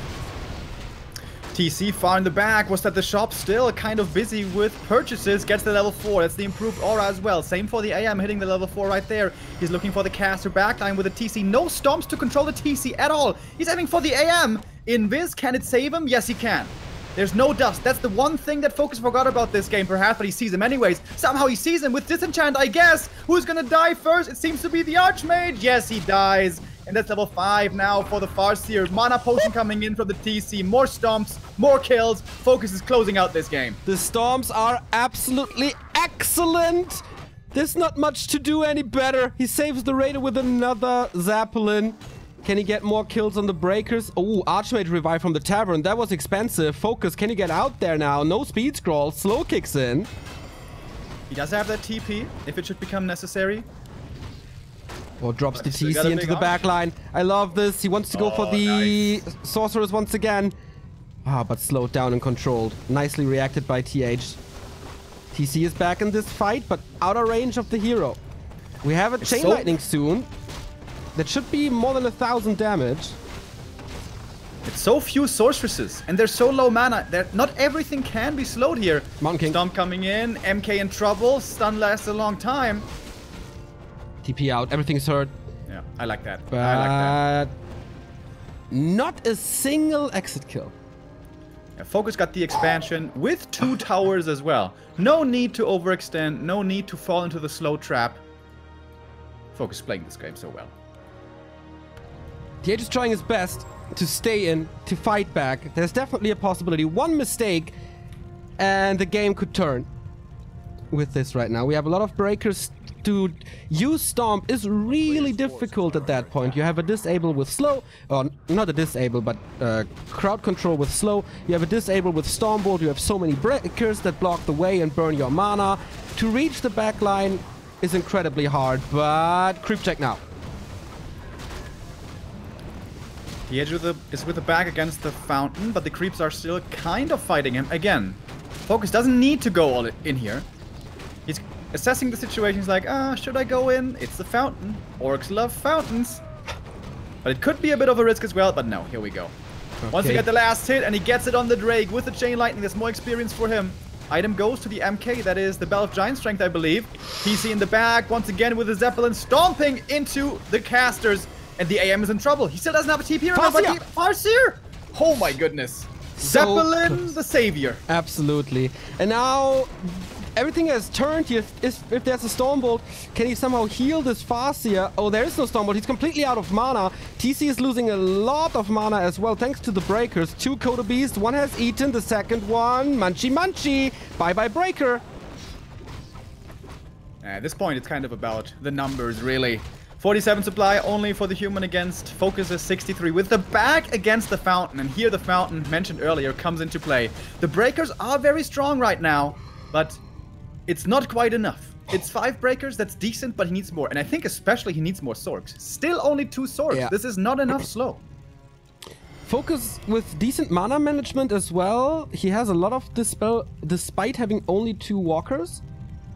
TC far in the back, was at the shop, still kind of busy with purchases, gets the level 4, that's the improved aura as well. Same for the AM, hitting the level 4 right there. He's looking for the caster backline with the TC. No stomps to control the TC at all. He's aiming for the AM. Invis, can it save him? Yes, he can. There's no dust. That's the one thing that FoCuS forgot about this game, perhaps, but he sees him anyways. Somehow he sees him with Disenchant, I guess. Who's gonna die first? It seems to be the Archmage. Yes, he dies. And that's level 5 now for the Farseer. Mana Potion coming in from the TC. More stomps, more kills. FoCuS is closing out this game. The storms are absolutely excellent. There's not much to do any better. He saves the Raider with another Zeppelin. Can he get more kills on the breakers? Oh, Archmage revive from the tavern. That was expensive. FoCuS, can you get out there now? No speed scroll. Slow kicks in. He does have that TP, if it should become necessary. Or drops the TC into the back line. I love this. He wants to go for the sorcerers once again. But slowed down and controlled. Nicely reacted by TH. TC is back in this fight, but out of range of the hero. We have a Chain Lightning soon. That should be more than 1,000 damage. It's so few sorceresses, and they're so low mana that not everything can be slowed here. Mountain King. Stomp coming in, MK in trouble, stun lasts a long time. TP out, everything's hurt. Yeah, I like that. But I like that. Not a single exit kill. Yeah, FoCuS got the expansion with 2 towers as well. No need to overextend, no need to fall into the slow trap. FoCuS playing this game so well. TH is trying his best to stay in, to fight back. There's definitely a possibility. One mistake and the game could turn with this right now. We have a lot of breakers to use Stomp is really difficult at that point. You have a disable with slow, or not a disable, but crowd control with slow. You have a disable with Stormbolt. You have so many breakers that block the way and burn your mana. To reach the backline is incredibly hard, but creep check now. TH is with the back against the fountain, but the creeps are still kind of fighting him. Again, FoCuS doesn't need to go all in here. He's assessing the situation. He's like, should I go in? It's the fountain. Orcs love fountains. But it could be a bit of a risk as well, but no, here we go. Okay. Once he got the last hit, and he gets it on the Drake with the Chain Lightning, there's more experience for him. Item goes to the MK, that is the Bell of Giant Strength, I believe. PC in the back, once again with the Zeppelin, stomping into the casters. And the AM is in trouble. He still doesn't have a TP or not, but Farseer! Oh my goodness. Zeppelin, the savior. Absolutely. And now everything has turned here. If there's a Stormbolt, can he somehow heal this Farseer? Oh, there is no Stormbolt. He's completely out of mana. TC is losing a lot of mana as well, thanks to the breakers. 2 Kodo Beasts. One has eaten. The second one, Munchy. Bye-bye breaker. At this point, it's kind of about the numbers, really. 47 supply only for the human against FoCuS is 63 with the back against the fountain. And here the fountain, mentioned earlier, comes into play. The breakers are very strong right now, but it's not quite enough. It's 5 breakers, that's decent, but he needs more. And I think especially he needs more Sorks. Still only 2 Sorks. Yeah. This is not enough slow. FoCuS with decent mana management as well. He has a lot of Dispel despite having only 2 walkers.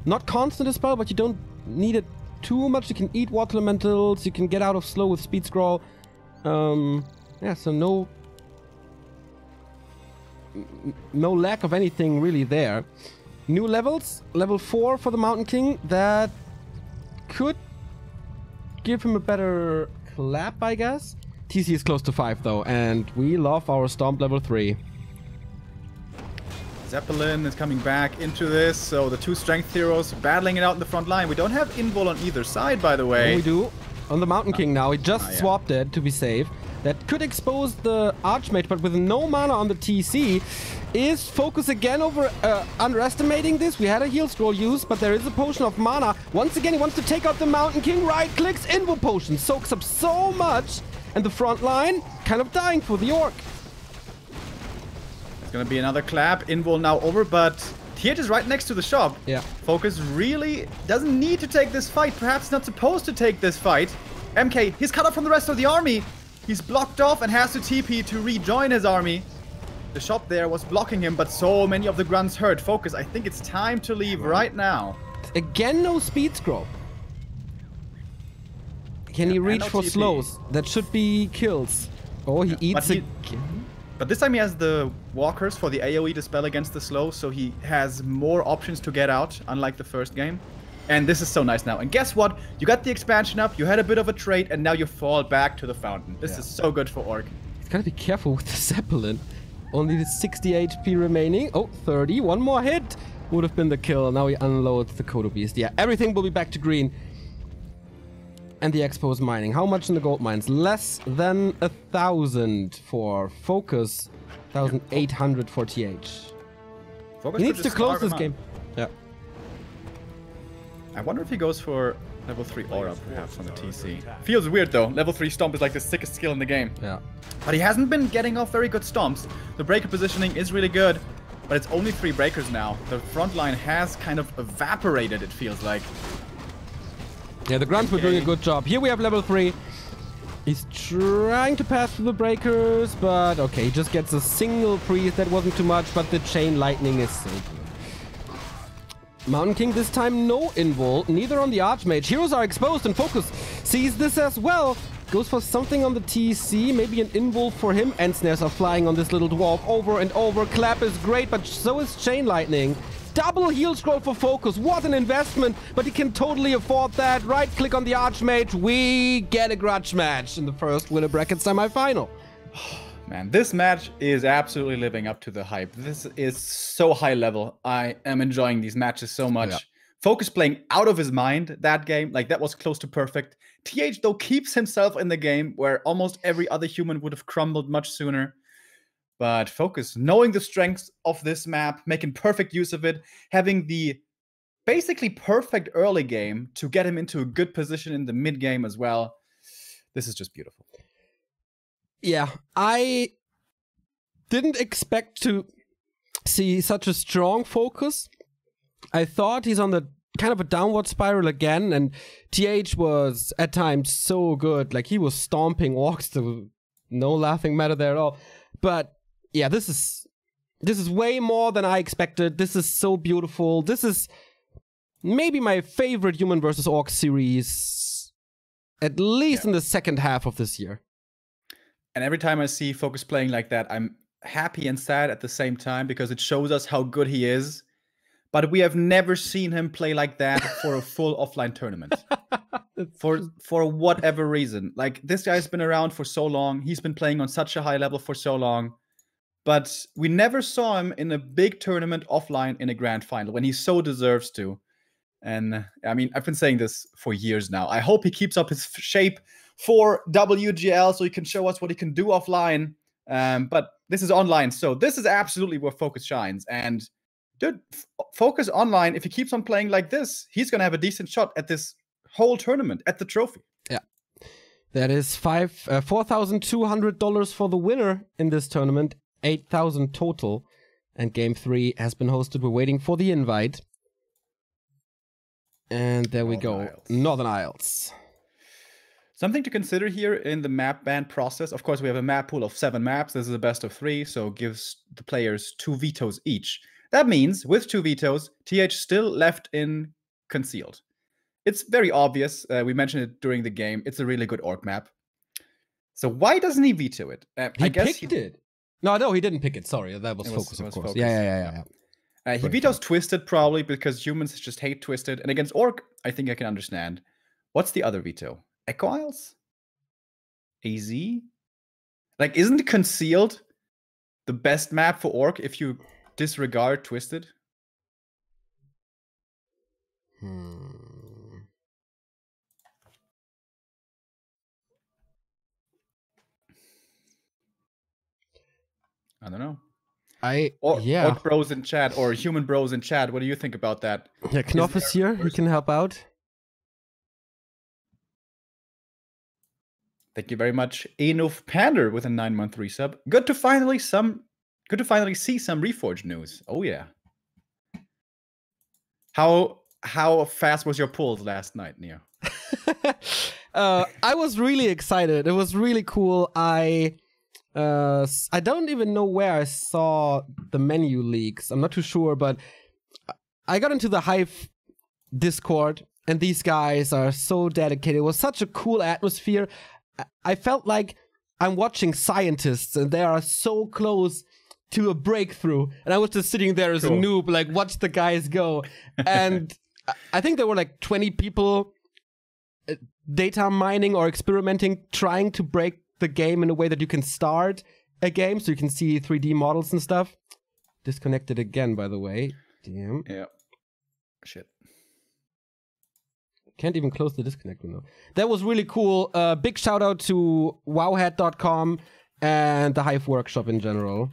Not constant Dispel, but you don't need it too much. You can eat water elementals, you can get out of slow with speed scroll. Yeah, so no lack of anything really there. New levels, level 4 for the Mountain King. That could give him a better clap, I guess. TC is close to 5 though, and we love our Stomp level 3. Zeppelin is coming back into this, so the 2 strength heroes battling it out in the front line. We don't have invul on either side, by the way. We do. On the Mountain King now. He just swapped it to be safe. That could expose the Archmage, but with no mana on the TC, is FoCuS again underestimating this? We had a heal scroll used, but there is a potion of mana. Once again, he wants to take out the Mountain King. Right-clicks, invul potion. Soaks up so much. And the front line kind of dying for the Orc. It's gonna be another clap. Invul now over, but TH is right next to the shop. Yeah. FoCuS really doesn't need to take this fight. Perhaps not supposed to take this fight. MK, he's cut off from the rest of the army. He's blocked off and has to TP to rejoin his army. The shop there was blocking him, but so many of the grunts hurt. FoCuS, I think it's time to leave right now. Again, no speed scroll. Can he reach for slows? That should be kills. Oh, he eats again. But this time he has the walkers for the AoE dispel against the slow, so he has more options to get out, unlike the first game. And this is so nice now. And guess what? You got the expansion up, you had a bit of a trade, and now you fall back to the fountain. This is so good for Orc. He's gotta be careful with the Zeppelin. Only the 60 HP remaining. Oh, 30. One more hit would have been the kill. Now he unloads the Kodo Beast. Yeah, everything will be back to green. And the Expo is mining. How much in the gold mines? Less than 1,000 for FoCuS. 1,800 for TH. He needs to close this game. Yeah. I wonder if he goes for level 3 aura perhaps on the TC. Feels weird though. Level 3 stomp is like the sickest skill in the game. Yeah. But he hasn't been getting off very good stomps. The breaker positioning is really good, but it's only 3 breakers now. The front line has kind of evaporated, it feels like. Yeah, the grunts were doing a good job. Here we have level 3. He's trying to pass through the breakers, but okay, he just gets a single priest. That wasn't too much, but the chain lightning is so good. Mountain King this time no invul, neither on the Archmage. Heroes are exposed and FoCuS sees this as well. Goes for something on the TC, maybe an invul for him. End snares are flying on this little dwarf over and over. Clap is great, but so is chain lightning. Double heal scroll for FoCuS. What an investment, but he can totally afford that. Right click on the Archmage. We get a grudge match in the first Winnerbracket semifinal. Man, this match is absolutely living up to the hype. This is so high level. I am enjoying these matches so much. Yeah. FoCuS playing out of his mind that game. Like, that was close to perfect. TH, though, keeps himself in the game where almost every other human would have crumbled much sooner. But FoCuS, knowing the strengths of this map, making perfect use of it, having the basically perfect early game to get him into a good position in the mid game as well. This is just beautiful. Yeah, I didn't expect to see such a strong FoCuS. I thought he's on the kind of a downward spiral again, and TH was at times so good. Like, he was stomping orcs to no laughing matter there at all. But yeah, this is way more than I expected. This is so beautiful. This is maybe my favorite human versus orc series, at least in the second half of this year. And every time I see FoCuS playing like that, I'm happy and sad at the same time, because it shows us how good he is. But we have never seen him play like that for a full offline tournament. For whatever reason. Like, this guy's been around for so long. He's been playing on such a high level for so long. But we never saw him in a big tournament offline in a grand final when he so deserves to. And I mean, I've been saying this for years now. I hope he keeps up his shape for WGL so he can show us what he can do offline. But this is online, so this is absolutely where FoCuS shines. And dude, FoCuS online, if he keeps on playing like this, he's going to have a decent shot at this whole tournament, at the trophy. Yeah. That is $4,200 for the winner in this tournament, 8,000 total. And game 3 has been hosted. We're waiting for the invite. And there we go. Northern Isles. Something to consider here in the map ban process. Of course, we have a map pool of 7 maps. This is a best of 3, so it gives the players 2 vetoes each. That means, with 2 vetoes, TH still left in concealed. It's very obvious. We mentioned it during the game. It's a really good orc map. So why doesn't he veto it? I guess he did. No, he didn't pick it. Sorry, that was FoCuS, of course. FoCuS. Yeah. He vetoes Twisted, probably because humans just hate Twisted. And against orc, I think I can understand. What's the other veto? Echo Isles? AZ? Like, isn't concealed the best map for orc if you disregard Twisted? I don't know. Orc bros in chat, or human bros in chat, what do you think about that? Yeah, Knopf is here. He can help out. Thank you very much, Enuf Pander, with a 9-month resub. Good to finally see some Reforged news. Oh yeah. How fast was your pulls last night, Neo? I was really excited. It was really cool. I don't even know where I saw the menu leaks. I'm not too sure, but I got into the Hive Discord, and these guys are so dedicated. It was such a cool atmosphere. I felt like I'm watching scientists, and they are so close to a breakthrough. And I was just sitting there as a noob, like, watch the guys go. And I think there were like 20 people data mining or experimenting, trying to break the game in a way that you can start a game so you can see 3D models and stuff. Disconnected again, by the way. Damn. Yeah. Shit. Can't even close the disconnect window. That was really cool. Big shout out to wowhead.com and the Hive Workshop in general.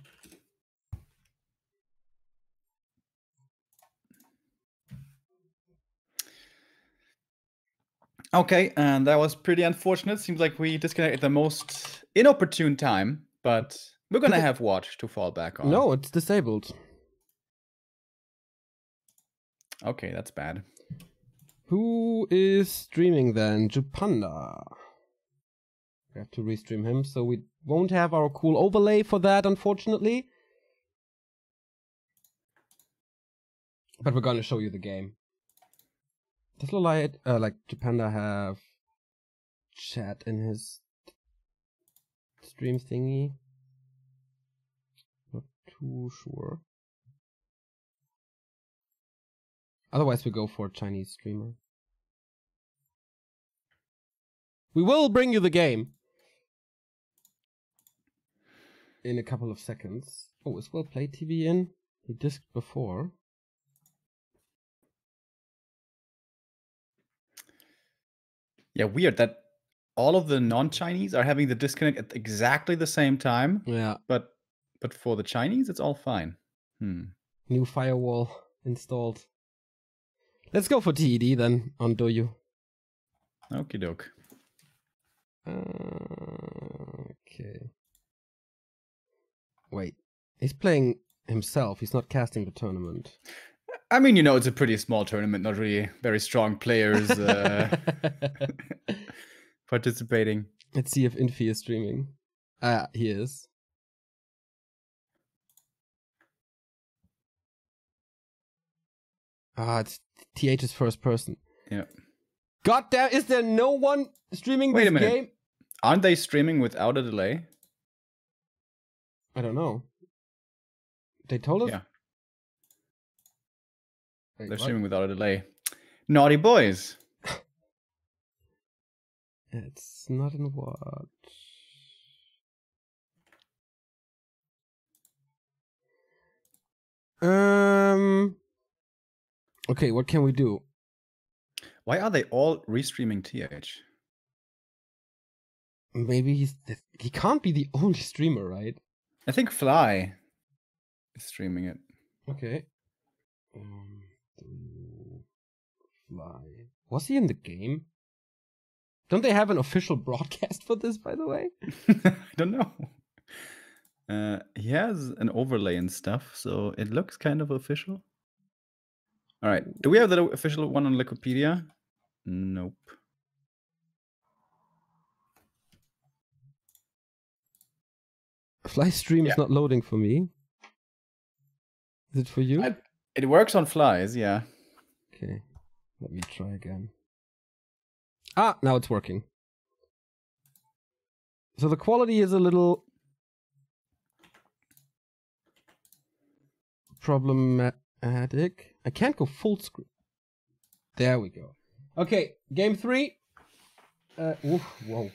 Okay, and that was pretty unfortunate. Seems like we disconnected at the most inopportune time, but we're gonna have watch to fall back on. No, it's disabled. Okay, that's bad. Who is streaming then? Jupanda. We have to restream him, so we won't have our cool overlay for that, unfortunately. But we're gonna show you the game. Does like Jupanda have chat in his stream thingy? Not too sure. Otherwise, we go for a Chinese streamer. We will bring you the game in a couple of seconds. Oh, is Will Play TV in? He disked before. Yeah, weird that all of the non-Chinese are having the disconnect at exactly the same time. Yeah. But for the Chinese, it's all fine. New firewall installed. Let's go for TED then on Doyu. Okie doke. Okay. Wait, he's playing himself. He's not casting the tournament. I mean, you know, it's a pretty small tournament. Not really very strong players participating. Let's see if Infi is streaming. Ah, he is. Ah, it's TH's first person. Yeah. God damn, is there no one streaming Wait this a minute. game? Aren't they streaming without a delay? I don't know. They told us? Yeah. Wait, They're what? streaming without a delay. Naughty boys. It's not in what? Okay, what can we do? Why are they all restreaming TH? Maybe he can't be the only streamer, right? I think Fly is streaming it. Okay. Fly. Was he in the game? Don't they have an official broadcast for this, by the way? I don't know. He has an overlay and stuff, so it looks kind of official. All right. Do we have the official one on Wikipedia? Nope. Fly stream is not loading for me. Is it for you? It works on Flies, yeah. Okay. Let me try again. Ah, now it's working. So the quality is a little problematic. I can't go full screen. There we go. Okay, game 3. Whoa.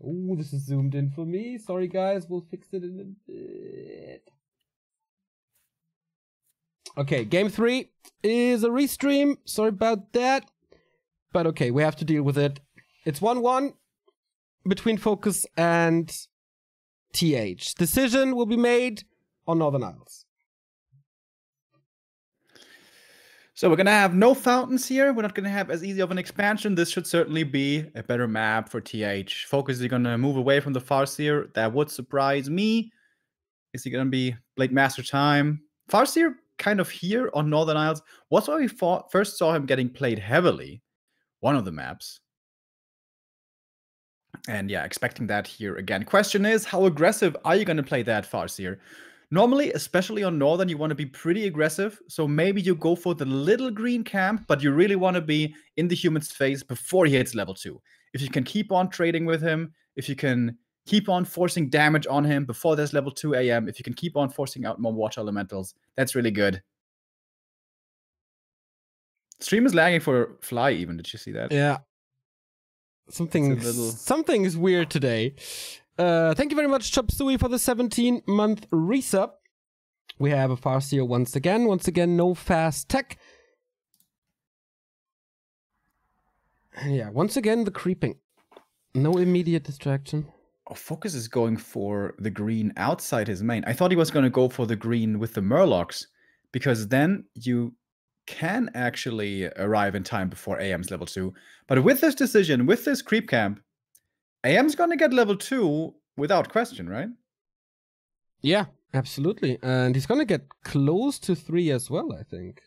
Ooh, this is zoomed in for me. Sorry, guys. We'll fix it in a bit. Okay, game 3 is a restream. Sorry about that. But okay, we have to deal with it. It's 1-1 between FoCuS and TH. Decision will be made on Northern Isles. So we're going to have no fountains here. We're not going to have as easy of an expansion. This should certainly be a better map for TH. FoCuS is going to move away from the Farseer. That would surprise me. Is he going to be Blade Master time? Farseer kind of here on Northern Isles. What's why we first saw him getting played heavily. One of the maps. And yeah, expecting that here again. Question is, how aggressive are you going to play that Farseer? Normally, especially on Northern, you want to be pretty aggressive. So maybe you go for the little green camp, but you really want to be in the human's face before he hits level 2. If you can keep on trading with him, if you can keep on forcing damage on him before there's level 2 AM, if you can keep on forcing out more water elementals, that's really good. Stream is lagging for Fly even. Did you see that? Yeah. Something is weird today. Thank you very much, Chopsui, for the 17-month resub. We have a Farseer once again. Once again, no fast tech. And yeah, once again, the creeping. No immediate distraction. Oh, FoCuS is going for the green outside his main. I thought he was going to go for the green with the Murlocs, because then you can actually arrive in time before AM's level 2. But with this decision, with this creep camp, AM's gonna get level 2 without question, right? Yeah, absolutely. And he's gonna get close to 3 as well, I think.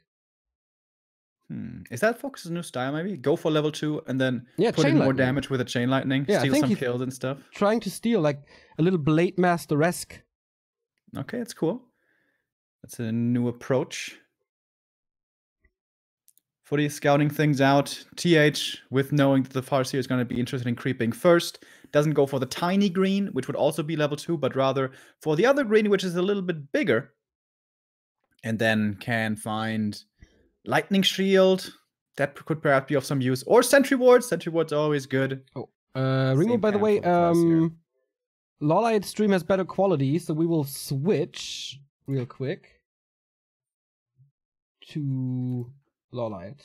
Is that FoCuS' new style, maybe? Go for level 2 and then put in more damage with a chain lightning, steal some kills and stuff? Trying to steal, like, a little Blade Master-esque. Okay, it's cool. That's a new approach. For scouting things out, TH, with knowing that the Farseer is going to be interested in creeping first, doesn't go for the tiny green, which would also be level 2, but rather for the other green, which is a little bit bigger. And then can find Lightning Shield. That could perhaps be of some use. Or Sentry Wards. Sentry Wards are always good. Oh, Remo, by the way, Lolite stream has better quality, so we will switch real quick to Lolite.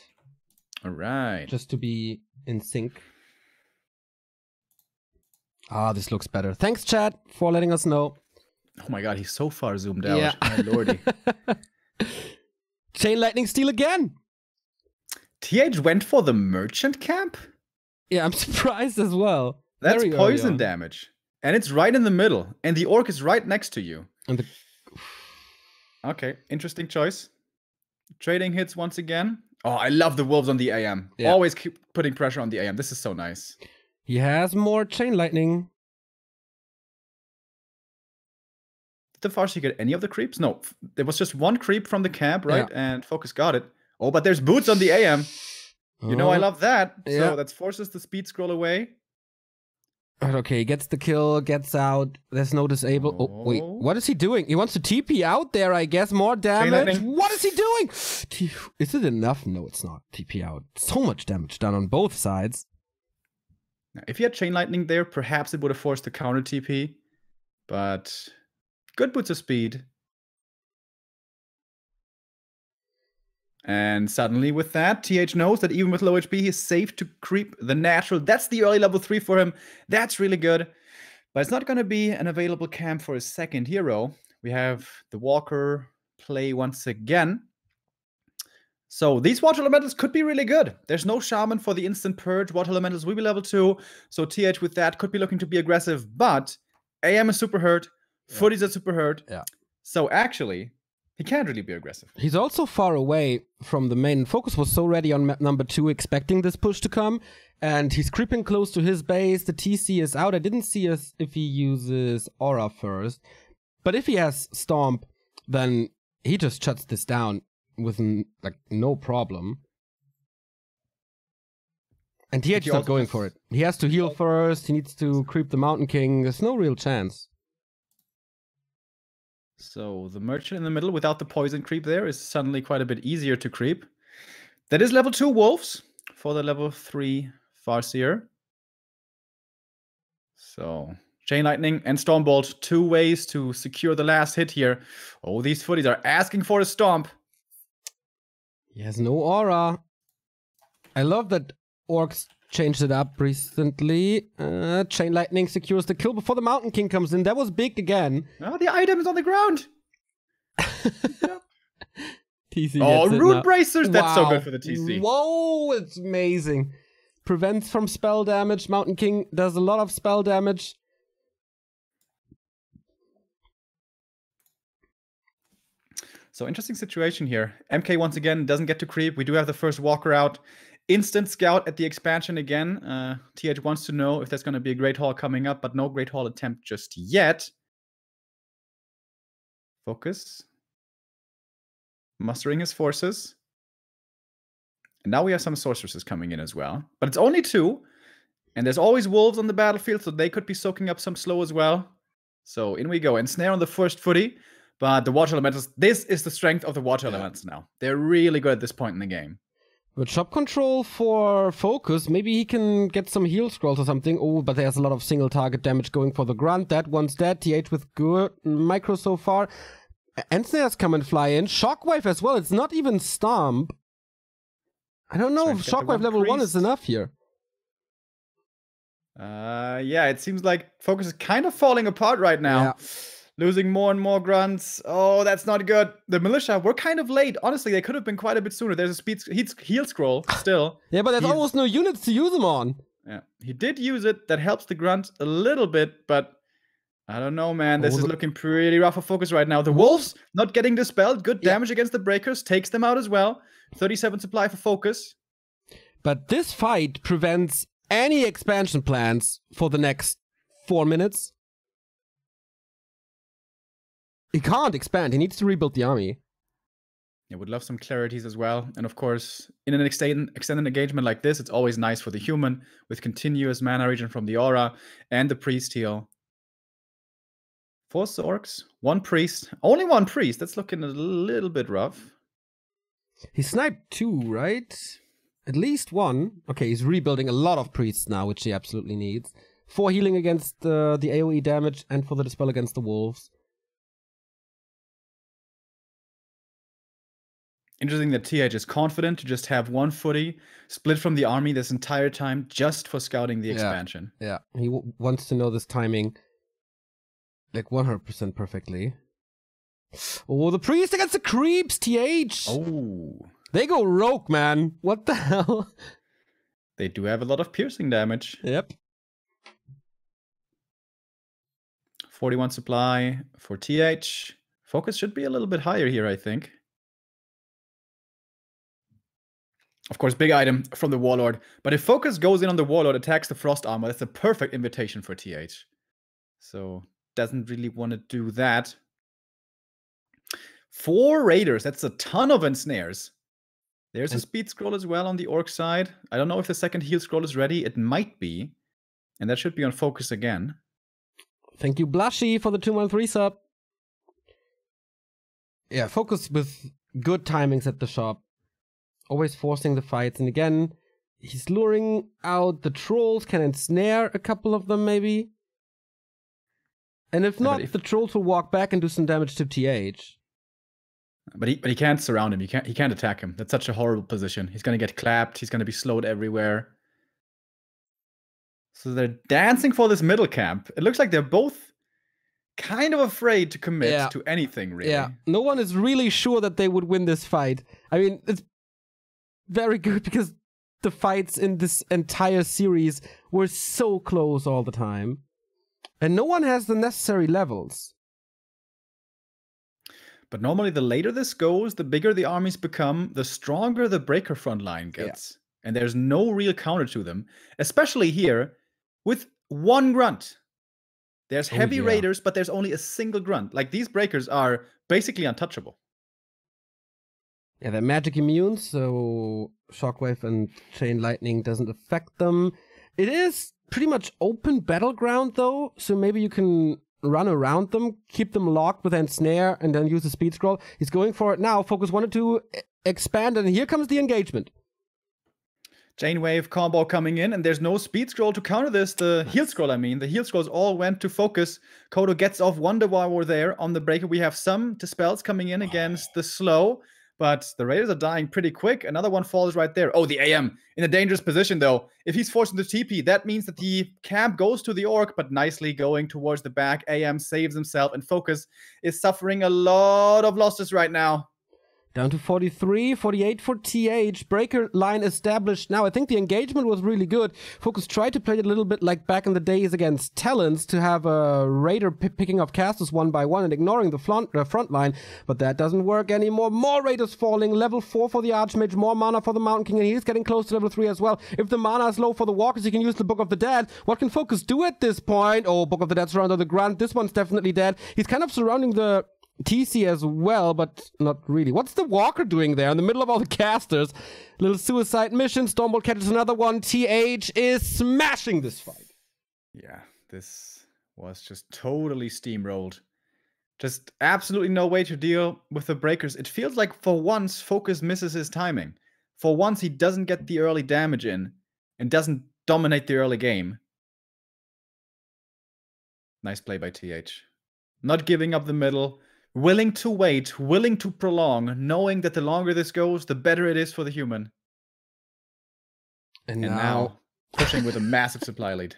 All right. Just to be in sync. Ah, this looks better. Thanks, chat, for letting us know. Oh my god, he's so far zoomed out. Yeah. My lordy. Chain lightning steal again. TH went for the merchant camp? Yeah, I'm surprised as well. That's Very early poison on. damage. And it's right in the middle. And the orc is right next to you. And Okay, interesting choice. Trading hits once again. Oh, I love the wolves on the AM. Yeah. Always keep putting pressure on the AM. This is so nice. he has more chain lightning. Did the Farsi get any of the creeps? No, there was just one creep from the camp, right? Yeah. And FoCuS got it. Oh, but there's boots on the AM. You know I love that. Yeah. So that forces the speed scroll away. Okay, he gets the kill, gets out. There's no disable. Oh, wait. Oh. What is he doing? He wants to TP out there, I guess. More damage. lightning. What is he doing? Is it enough? No, it's not. TP out. So much damage done on both sides. Now, if he had chain lightning there, perhaps it would have forced the counter TP. But good boots of speed. And suddenly with that, TH knows that even with low HP, he's safe to creep the natural. That's the early level 3 for him. That's really good. But it's not going to be an available camp for his second hero. We have the Walker play once again. So these Water Elementals could be really good. There's no Shaman for the instant purge. Water Elementals will be level 2. So TH with that could be looking to be aggressive. But AM is super hurt. Footies are super hurt. Yeah. So actually, he can't really be aggressive. He's also far away from the main. FoCuS was so ready on map number 2, expecting this push to come. And he's creeping close to his base. The TC is out. I didn't see if he uses Aura first. But if he has Stomp, then he just shuts this down with like no problem. And TH is not going for it. He has to heal first. He needs to creep the Mountain King. There's no real chance. So the merchant in the middle without the poison creep there is suddenly quite a bit easier to creep. That is level 2 wolves for the level 3 Farseer. So Chain Lightning and Stormbolt, 2 ways to secure the last hit here. Oh, these footies are asking for a stomp. He has no aura. I love that orcs changed it up recently. Chain Lightning secures the kill before the Mountain King comes in. That was big again. Oh, the item is on the ground. TC Oh, gets it Root now. Bracers. That's so Wow. good for the TC. Whoa, it's amazing. Prevents from spell damage. Mountain King does a lot of spell damage. So interesting situation here. MK once again doesn't get to creep. We do have the first Walker out. Instant scout at the expansion again. TH wants to know if there's going to be a Great Hall coming up, but no Great Hall attempt just yet. FoCuS. Mustering his forces. And now we have some sorceresses coming in as well. But it's only 2. And there's always wolves on the battlefield, so they could be soaking up some slow as well. So in we go. And snare on the first footy. But the Water Elementals, this is the strength of the Water Elementals now. They're really good at this point in the game. With shop control for FoCuS, maybe he can get some heal scrolls or something. Oh, but there's a lot of single target damage going for the Grunt. That one's dead. TH with good micro so far. Ensnares come and fly in. Shockwave as well. It's not even Stomp. I don't know if Shockwave level 1 is enough here. Yeah, it seems like FoCuS is kind of falling apart right now. Yeah. Losing more and more grunts. Oh, that's not good. The militia were kind of late. Honestly, they could have been quite a bit sooner. There's a heal scroll still. Yeah, but there's almost no units to use them on. Yeah, he did use it. That helps the grunt a little bit, but I don't know, man. This is looking pretty rough for FoCuS right now. The wolves not getting dispelled. Good damage against the breakers. Takes them out as well. 37 supply for FoCuS. But this fight prevents any expansion plans for the next 4 minutes. He can't expand. He needs to rebuild the army. I would love some clarities as well. And of course, in an extended engagement like this, it's always nice for the human with continuous mana regen from the aura and the priest heal. 4 orcs, 1 priest. Only 1 priest. That's looking a little bit rough. He sniped 2, right? At least 1. Okay, he's rebuilding a lot of priests now, which he absolutely needs. 4 healing against the AoE damage and for the dispel against the wolves. Interesting that TH is confident to just have 1 footy split from the army this entire time just for scouting the expansion. Yeah, he wants to know this timing like 100% perfectly. Oh, the priest against the creeps, TH! Oh. They go rogue, man. What the hell? They do have a lot of piercing damage. Yep. 41 supply for TH. FoCuS should be a little bit higher here, I think. Of course, big item from the Warlord. But if FoCuS goes in on the Warlord, attacks the Frost Armor, that's a perfect invitation for TH. So, doesn't really want to do that. 4 Raiders, that's a ton of ensnares. There's a speed scroll as well on the Orc side. I don't know if the second heal scroll is ready. It might be. And that should be on FoCuS again. Thank you, Blushy, for the 2-month resub. Yeah, FoCuS with good timings at the shop. Always forcing the fights. And again, he's luring out the trolls. Can ensnare a couple of them, maybe. And if not, the trolls will walk back and do some damage to TH. But he can't surround him. He can't attack him. That's such a horrible position. He's going to get clapped. He's going to be slowed everywhere. So they're dancing for this middle camp. It looks like they're both kind of afraid to commit to anything, really. Yeah, no one is really sure that they would win this fight. I mean, it's very good because the fights in this entire series were so close all the time. And no one has the necessary levels. But normally the later this goes, the bigger the armies become, the stronger the breaker front line gets. Yeah. And there's no real counter to them. Especially here, with 1 grunt. There's heavy raiders, but there's only a single grunt. Like, these breakers are basically untouchable. Yeah, they're magic immune, so Shockwave and Chain Lightning doesn't affect them. It is pretty much open battleground, though, so maybe you can run around them, keep them locked with Ensnare, and then use the speed scroll. He's going for it now. FoCuS wanted to expand, and here comes the engagement. Chainwave combo coming in, and there's no speed scroll to counter this. The heal scroll, I mean. The heal scrolls all went to FoCuS. Kodo gets off Wonder War there on the breaker. We have some dispels coming in against the slow, but the Raiders are dying pretty quick. Another one falls right there. Oh, the AM in a dangerous position, though. If he's forced into TP, that means that the camp goes to the Orc, but nicely going towards the back. AM saves himself, and FoCuS is suffering a lot of losses right now. Down to 43, 48 for TH. Breaker line established now. I think the engagement was really good. FoCuS tried to play it a little bit like back in the days against Talons to have a Raider picking off casters one by one and ignoring the front line, but that doesn't work anymore. More Raiders falling. Level 4 for the Archmage, more mana for the Mountain King, and he's getting close to level 3 as well. If the mana is low for the Walkers, he can use the Book of the Dead. What can FoCuS do at this point? Oh, Book of the Dead surrounded the grunt. This one's definitely dead. He's kind of surrounding the TC as well, but not really. What's the Walker doing there in the middle of all the casters? Little suicide mission. Stormbolt catches another one. TH is smashing this fight. Yeah, this was just totally steamrolled. Just absolutely no way to deal with the breakers. It feels like for once FoCuS misses his timing. For once he doesn't get the early damage in and doesn't dominate the early game. Nice play by TH. Not giving up the middle. Willing to wait, willing to prolong, knowing that the longer this goes, the better it is for the human. And now pushing with a massive supply lead.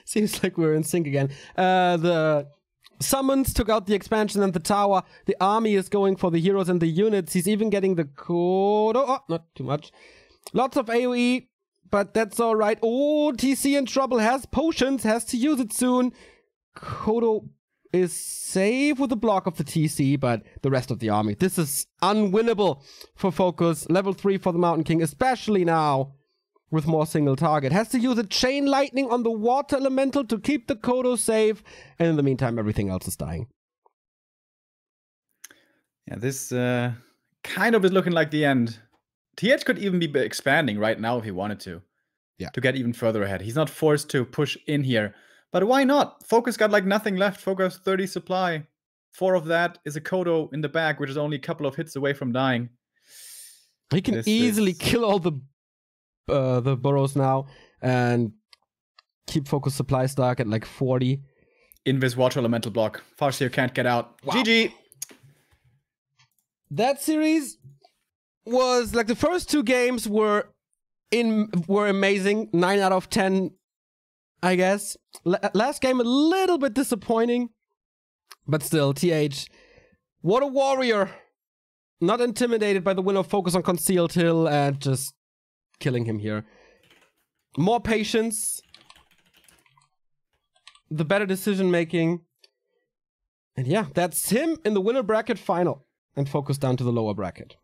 Seems like we're in sync again. The summons took out the expansion and the tower. The army is going for the heroes and the units. He's even getting the code. Oh, not too much. Lots of AoE, but that's all right. Oh, TC in trouble. Has potions, has to use it soon. Kodo is safe with the block of the TC, but the rest of the army. This is unwinnable for FoCuS. Level 3 for the Mountain King, especially now with more single target. Has to use a Chain Lightning on the Water Elemental to keep the Kodo safe, and in the meantime, everything else is dying. Yeah, this kind of is looking like the end. TH could even be expanding right now if he wanted to. Yeah. To get even further ahead. He's not forced to push in here. But why not? FoCuS got like nothing left. FoCuS 30 supply. 4 of that is a Kodo in the back, which is only a couple of hits away from dying. He can easily kill all the burrows now and keep FoCuS supply stock at like 40. Invis Water Elemental block. Farseer can't get out. Wow. GG! That series was like the first 2 games were amazing. 9 out of 10. I guess. Last game a little bit disappointing, but still, TH, what a warrior. Not intimidated by the winner of FoCuS on Concealed Hill and just killing him here. More patience. The better decision making. And yeah, that's him in the winner bracket final. And FoCuS down to the lower bracket.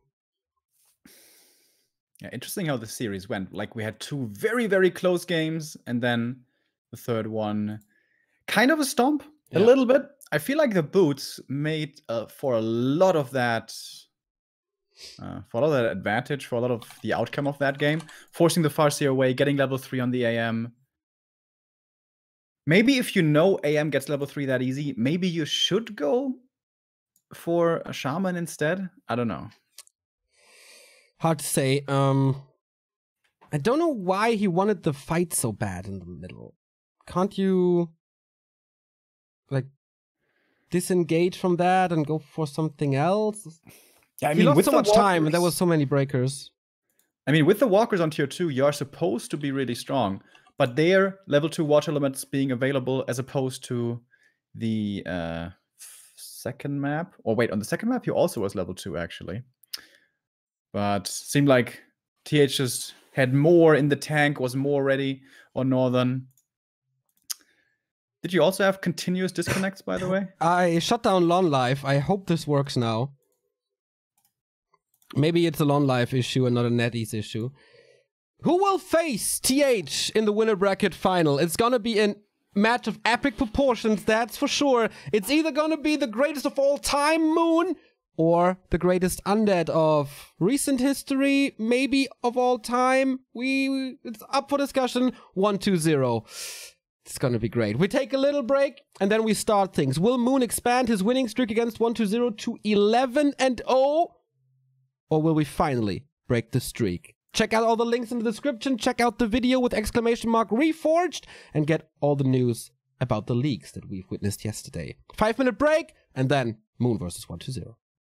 Yeah, interesting how the series went. Like, we had two very, very close games, and then the third one, kind of a stomp, a little bit. I feel like the boots made for a lot of that, advantage, for a lot of the outcome of that game. Forcing the Farseer away, getting level 3 on the AM. Maybe if you know AM gets level 3 that easy, maybe you should go for a Shaman instead. I don't know. Hard to say. I don't know why he wanted the fight so bad in the middle. Can't you, like, disengage from that and go for something else? Yeah, I he mean, lost with so the much time, and walkers- there was so many breakers. I mean, with the walkers on tier 2, you are supposed to be really strong, but they're level 2 water elements being available as opposed to the second map. Or wait, on the second map, he also was level 2, actually. But seemed like TH just had more in the tank, was more ready on Northern. Did you also have continuous disconnects, by the way? I shut down LON Live. I hope this works now. Maybe it's a LON Live issue and not a NetEase issue. Who will face TH in the winner bracket final? It's gonna be a match of epic proportions, that's for sure. It's either gonna be the greatest of all time, Moon, or the greatest undead of recent history, maybe of all time. It's up for discussion. 1-2-0. It's gonna be great. We take a little break and then we start things. Will Moon expand his winning streak against 1-2-0 to 11-0? Or will we finally break the streak? Check out all the links in the description. Check out the video with exclamation mark Reforged and get all the news about the leaks that we've witnessed yesterday. 5-minute break and then Moon versus 1-2-0.